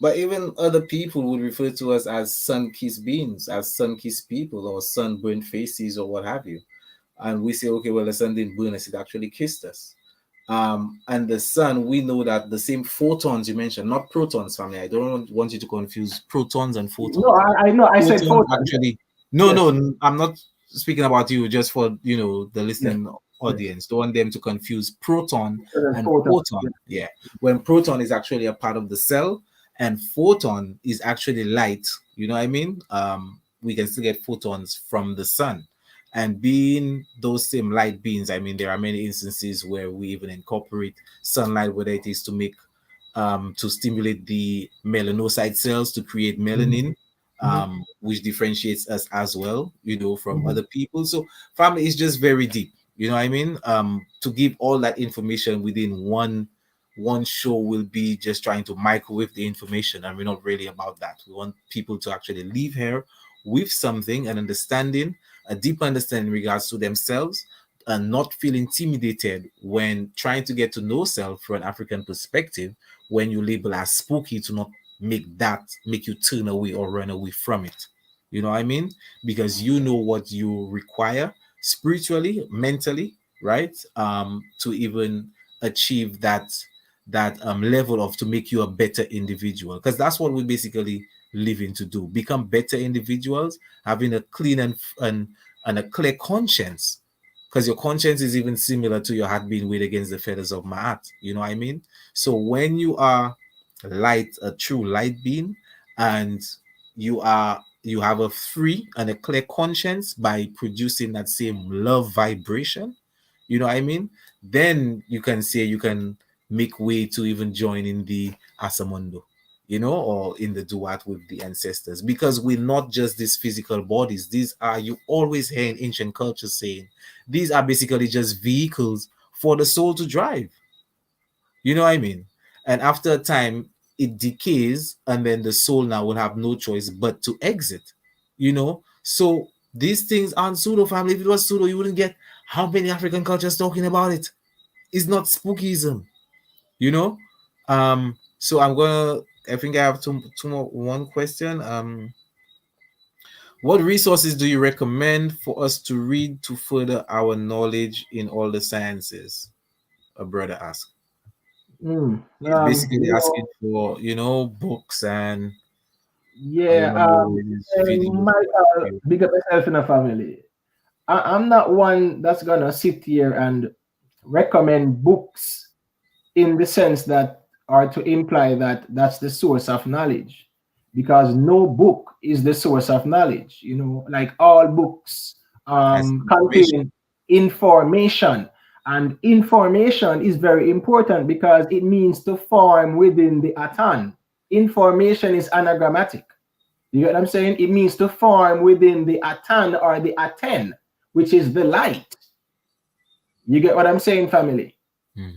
but even other people would refer to us as sun-kissed beings, as sun-kissed people, or sunburned faces, or what have you. And we say, okay, well, the sun didn't burn us; it actually kissed us. And the sun, we know that the same photons you mentioned, not protons, family. I don't want you to confuse protons and
No,
photons.
I know. I said
Photon
photon.
actually, no,
Yes,
no, I'm not speaking about you, just for the
yes,
listening
yes.
audience. Don't want them to confuse proton
Yes,
and
photon.
photon.
Yes.
Yeah, when proton is actually a part of the cell, and photon is actually light. You know what I mean? We can still get photons from the sun. And being those same light beings, I mean, there are many instances where we even incorporate sunlight, whether it is to make to stimulate the melanocyte cells to create
Mhm,
melanin,
mhm,
which differentiates us as well, from
mhm,
other people. So family is just very deep. You know what I mean? To give all that information within one show will be just trying to microwave the information, and we're not really about that. We want people to actually leave here with something, an understanding, a deep understanding in regards to themselves, and not feel intimidated when trying to get to know self from an African perspective, when you label as spooky, to not make you turn away or run away from it. You know what I mean? Because you know what you require spiritually, mentally, right? To even achieve that level of to make you a better individual. Because that's what we basically living to do. Become better individuals, having a clean and a clear conscience, because your conscience is even similar to your heart being weighed against the feathers of my heart. You know what I mean? So when you are light, a true light being, and you have a free and a clear conscience by producing that same love vibration, you know what I mean? Then you can say you can make way to even join in the Asamondo, or in the duat with the ancestors, because we're not just these physical bodies. These are, you always hear in ancient culture saying, these are basically just vehicles for the soul to drive. You know what I mean? And after a time, it decays, and then the soul now will have no choice but to exit. So these things aren't pseudo, family. If it was pseudo, you wouldn't get how many African cultures talking about it. It's not spookism, you know. So I think I have two more one question. What resources do you recommend for us to read to further our knowledge in all the sciences? A brother asked.
mm.
He's basically
You know,
asking for, books and I
yeah.
don't know, his videos.
Michael, big up yourself in a family. I'm not one that's gonna sit here and recommend books in the sense that, or to imply that that's the source of knowledge, because no book is the source of knowledge. Like all books
As information.
contain information, and information is very important because it means to form within the atan. Information is anagrammatic. You get what I'm saying? It means to form within the atan or the aten, which is the light. You get what I'm saying, family?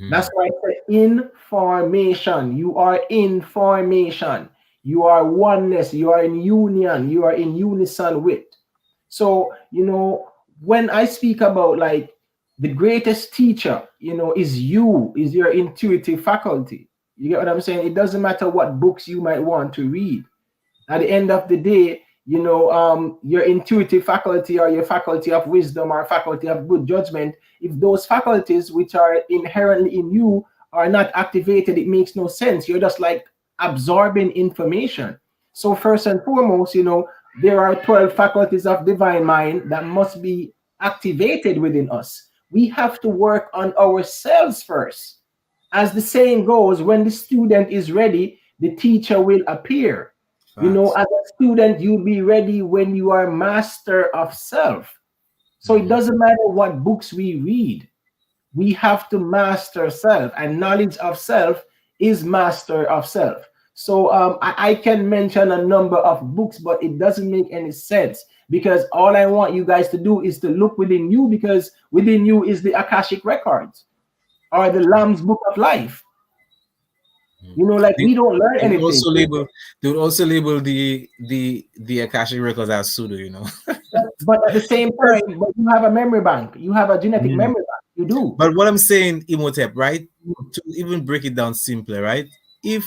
That's
Mm-hmm.
why I say information. You are in formation. You are oneness. You are in union. You are in unison with. So, when I speak about like the greatest teacher, is you, is your intuitive faculty. You get what I'm saying? It doesn't matter what books you might want to read. At the end of the day, your intuitive faculty or your faculty of wisdom or faculty of good judgment, if those faculties which are inherently in you are not activated, it makes no sense. You're just like absorbing information. So first and foremost, there are 12 faculties of divine mind that must be activated within us. We have to work on ourselves first. As the saying goes, when the student is ready, the teacher will appear.
Facts.
As a student, you'll be ready when you are master of self. So it
Mm-hmm.
doesn't matter what books we read. We have to master self, and knowledge of self is master of self. So I can mention a number of books, but it doesn't make any sense, because all I want you guys to do is to look within you, because within you is the Akashic records or the Lamb's book of life. You know, like
They,
we don't learn
they would
anything.
also label they would also label the Akashic records as pseudo, you know.
But at the same time, but you have a memory bank. You have a genetic
Mm.
memory bank. You do.
But what I'm saying, Imhotep, right? To even break it down simpler, right? If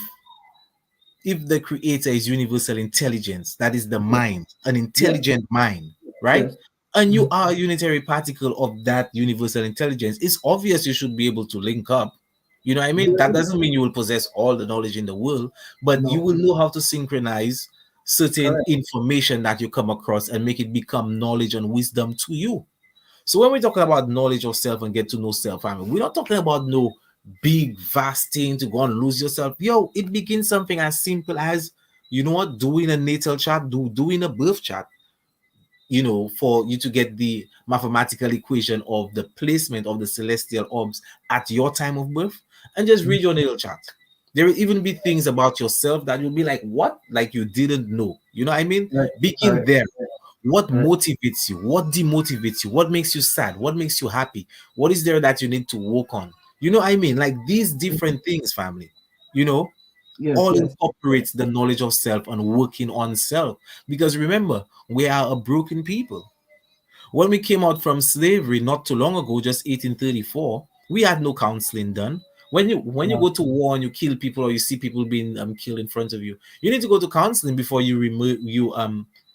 if the creator is universal intelligence, that is the mind, an
Yes,
intelligent mind, right?
yes.
And you
Mhm.
are a unitary particle of that universal intelligence, it's obvious you should be able to link up. You know what I mean? That doesn't mean you will possess all the knowledge in the world, but you
No,
will know how to synchronize certain
correct.
information that you come across and make it become knowledge and wisdom to you. So when we're talking about knowledge of self and get to know self, I mean, we're not talking about no big vast thing to go and lose yourself. Yo, it begins something as simple as, you know what, doing a natal chart, doing a birth chart, you know, for you to get the mathematical equation of the placement of the celestial orbs at your time of birth, and just
Mhm.
read your natal chart. There will even be things about yourself that you'll be like, what? Like you didn't know. You know what I mean?
Correct,
Begin
correct,
there. What
correct.
motivates you? What demotivates you? What makes you sad? What makes you happy? What is there that you need to work on? You know what I mean? Like these different things, family, you know,
Yes,
all
yes,
incorporates the knowledge of self and working on self. Because remember, we are a broken people. When we came out from slavery not too long ago, just 1834, we had no counseling done. When you
no,
go to war and you kill people or you see people being killed in front of you, you need to go to counseling before you remove you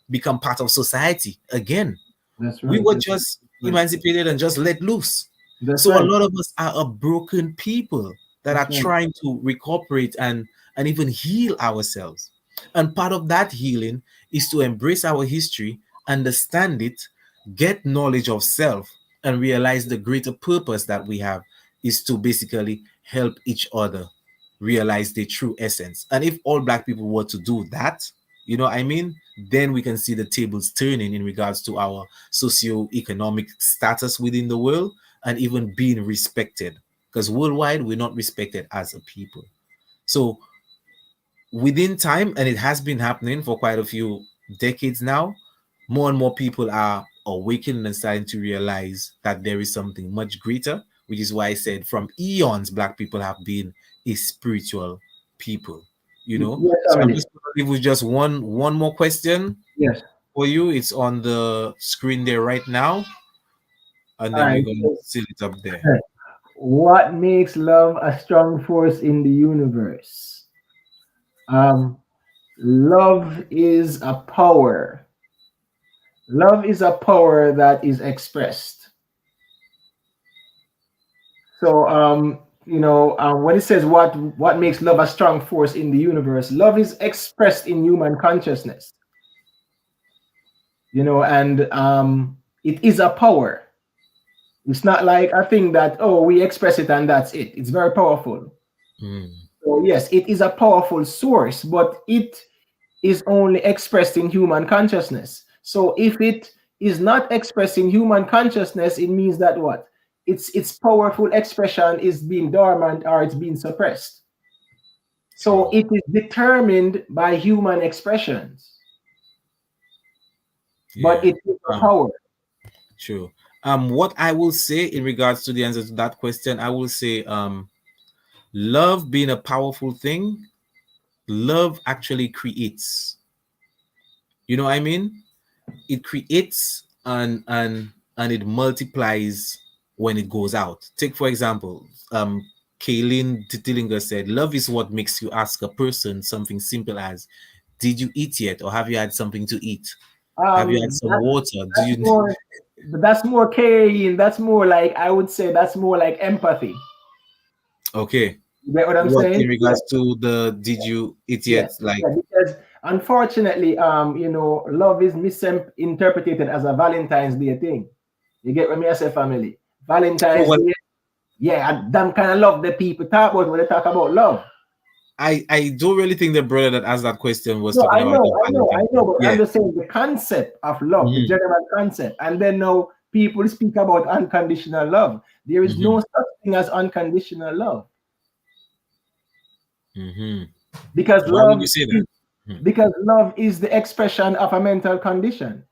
become part of society again.
that's
We
right.
were
That's
just
right.
emancipated and just let loose.
That's
So a
right.
lot of us are a broken people that are
That's right.
trying to recuperate and even heal ourselves. And part of that healing is to embrace our history, understand it, get knowledge of self, and realize the greater purpose that we have is to basically help each other realize their true essence. And if all black people were to do that, you know what I mean, then we can see the tables turning in regards to our socio-economic status within the world and even being respected. Because worldwide, we're not respected as a people. So within time, and it has been happening for quite a few decades now, more and more people are awakening and starting to realize that there is something much greater, which is why I said from eons, black people have been a spiritual people, you know.
Yes,
So I'm
family.
just gonna leave with just one more question
Yes.
for you. It's on the screen there right now, and
All
then we're
right.
gonna
So,
seal it up there.
what makes love a strong force in the universe? Um, love is a power. Love is a power that is expressed. So, when it says what makes love a strong force in the universe, love is expressed in human consciousness. And it is a power. It's not like a thing that, oh, we express it and that's it. It's very powerful.
Mm,
So yes, it is a powerful source, but it is only expressed in human consciousness. So if it is not expressed in human consciousness, it means that what? Its powerful expression is being dormant or it's being suppressed. So
true.
it is determined by human expressions, but
Yeah.
it is a
Um,
power.
true. What I will say in regards to the answer to that question, I will say, love being a powerful thing, love actually creates. You know what I mean? It creates and it multiplies when it goes out. Take for example, Kaylin Titilinger said, "Love is what makes you ask a person something simple as, 'Did you eat yet?' or 'Have you had something to eat? Have you had
Um,
some
that,
water? Do
that's
you?'"
more, but that's more caring. That's more like, I would say that's more like empathy.
Okay.
You get what I'm
What in
saying?
regards to the "Did you eat
Yeah,
yet?" Like,
yeah, because unfortunately, love is misinterpreted as a Valentine's Day thing. You get what me I say, family?
oh
Valentine's
well,
Day, yeah, I damn kind of love the people talk about when they talk about love.
I don't really think the brother that asked that question was
No,
talking
I
about
know,
the
I know, I
Valentine.
know, but
Yeah.
I'm just saying the concept of love, the
Mm-hmm.
general concept, and then now people speak about unconditional love. There is
Mm-hmm.
no such thing as unconditional love
Mm-hmm.
because
Why would you say that? Mhm.
love is the expression of a mental condition.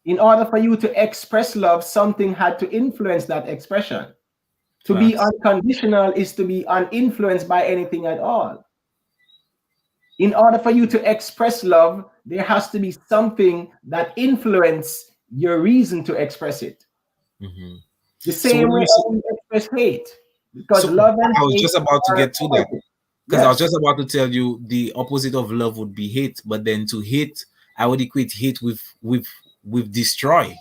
In order for you to express love, something had to influence that expression. To be
Facts.
unconditional is to be uninfluenced by anything at all. In order for you to express love, there has to be something that influence your reason to express it.
Hmm.
The
So
same
when
way
you say,
we express hate, because
so
love and
I was
hate
just about to
are
get to that,
opposite.
because I was
Yes.
just about to tell you the opposite of love would be hate, but then to hate, I would equate hate with destroy,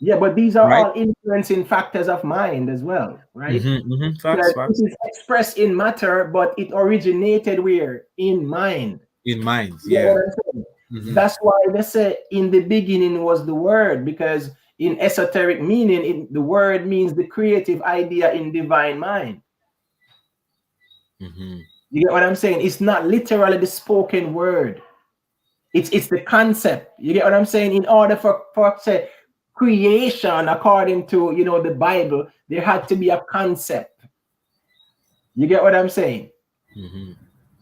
Yeah, but these are
right?
all influencing factors of mind as well, right?
Facts,
Because it
facts.
is expressed in matter, but it originated where? In mind.
In mind,
You get
yeah.
what I'm saying?
Hmm.
That's why they say in the beginning was the word, because in esoteric meaning, the word means the creative idea in divine mind.
Hmm.
You get what I'm saying? It's not literally the spoken word. It's the concept. You get what I'm saying? In order for say creation, according to the Bible, there had to be a concept. You get what I'm saying?
Hmm.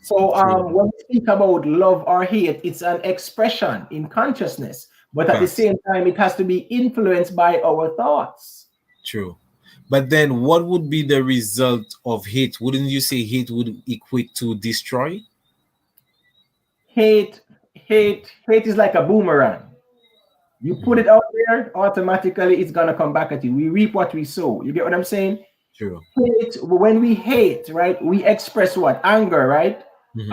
So
True.
when we speak about love or hate, it's an expression in consciousness, but at the
Facts.
same time, it has to be influenced by our thoughts.
True. But then what would be the result of hate? Wouldn't you say hate would equate to destroy?
Hate is like a boomerang. You put
Hmm.
it out there, automatically it's gonna come back at you. We reap what we sow. You get what I'm saying?
True.
Hate, when we hate, right, we express what? Anger, right?
Hmm.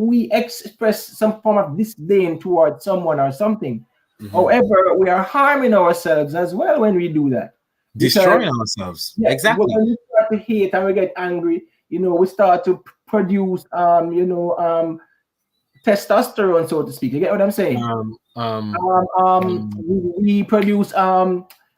We express some form of disdain towards someone or something.
Hmm.
However, we are harming ourselves as well when we do that. Because
Destroying ourselves.
yeah,
Exactly.
when we start to hate and we get angry, we start to produce testosterone, so to speak. You get what I'm saying?
Um, um, um,
We produce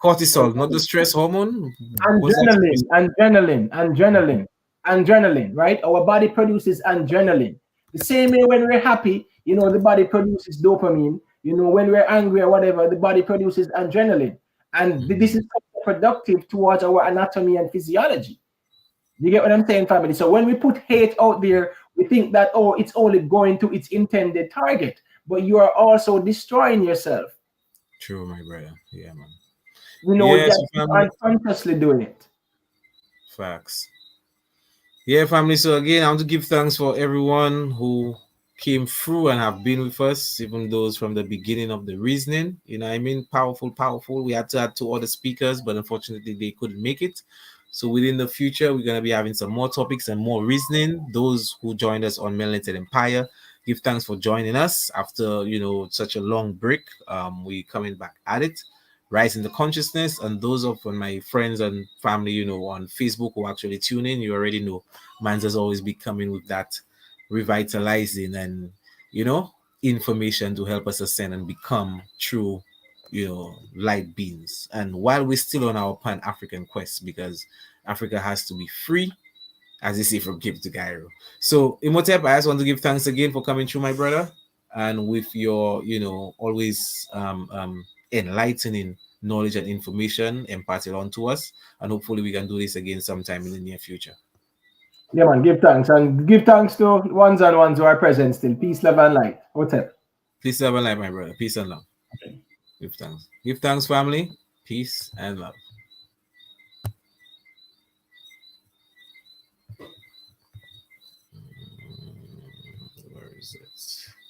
cortisol, not the stress hormone. What's the
adrenaline,
expression?
adrenaline, right? Our body produces adrenaline. The same way when we're happy, the body produces dopamine. When we're angry or whatever, the body produces adrenaline. And this
Mhm.
is productive towards our anatomy and physiology. You get what I'm saying, family? So when we put hate out there, we think that, oh, it's only going to its intended target, but you are also destroying yourself.
True, my brother. Yeah, man.
That
Yes,
you're
family.
unconsciously doing it.
Facts. Yeah, family. So again, I want to give thanks for everyone who came through and have been with us, even those from the beginning of the reasoning. You know, I mean, powerful, powerful. We had to add two other speakers, but unfortunately, they couldn't make it. So within the future, we're gonna be having some more topics and more reasoning. Those who joined us on Melanated Empire, give thanks for joining us after such a long break. We coming back at it, rising the consciousness, and those of my friends and family, on Facebook who actually tune in, you already know Mans has always be coming with that revitalizing and you know information to help us ascend and become true light beings. And while we're still on our pan-African quest, because Africa has to be free, as you see, from Cape to Cairo. So Imhotep, I just want to give thanks again for coming through, my brother, and with your always enlightening knowledge and information imparted on to us. And hopefully we can do this again sometime in the near future.
Yeah, man, give thanks. And give thanks to ones and ones who are present still. Peace, love, and light. Hotel.
Please have a life, my brother. Peace and love. Give thanks. Give thanks, family. Peace and love. Where is it?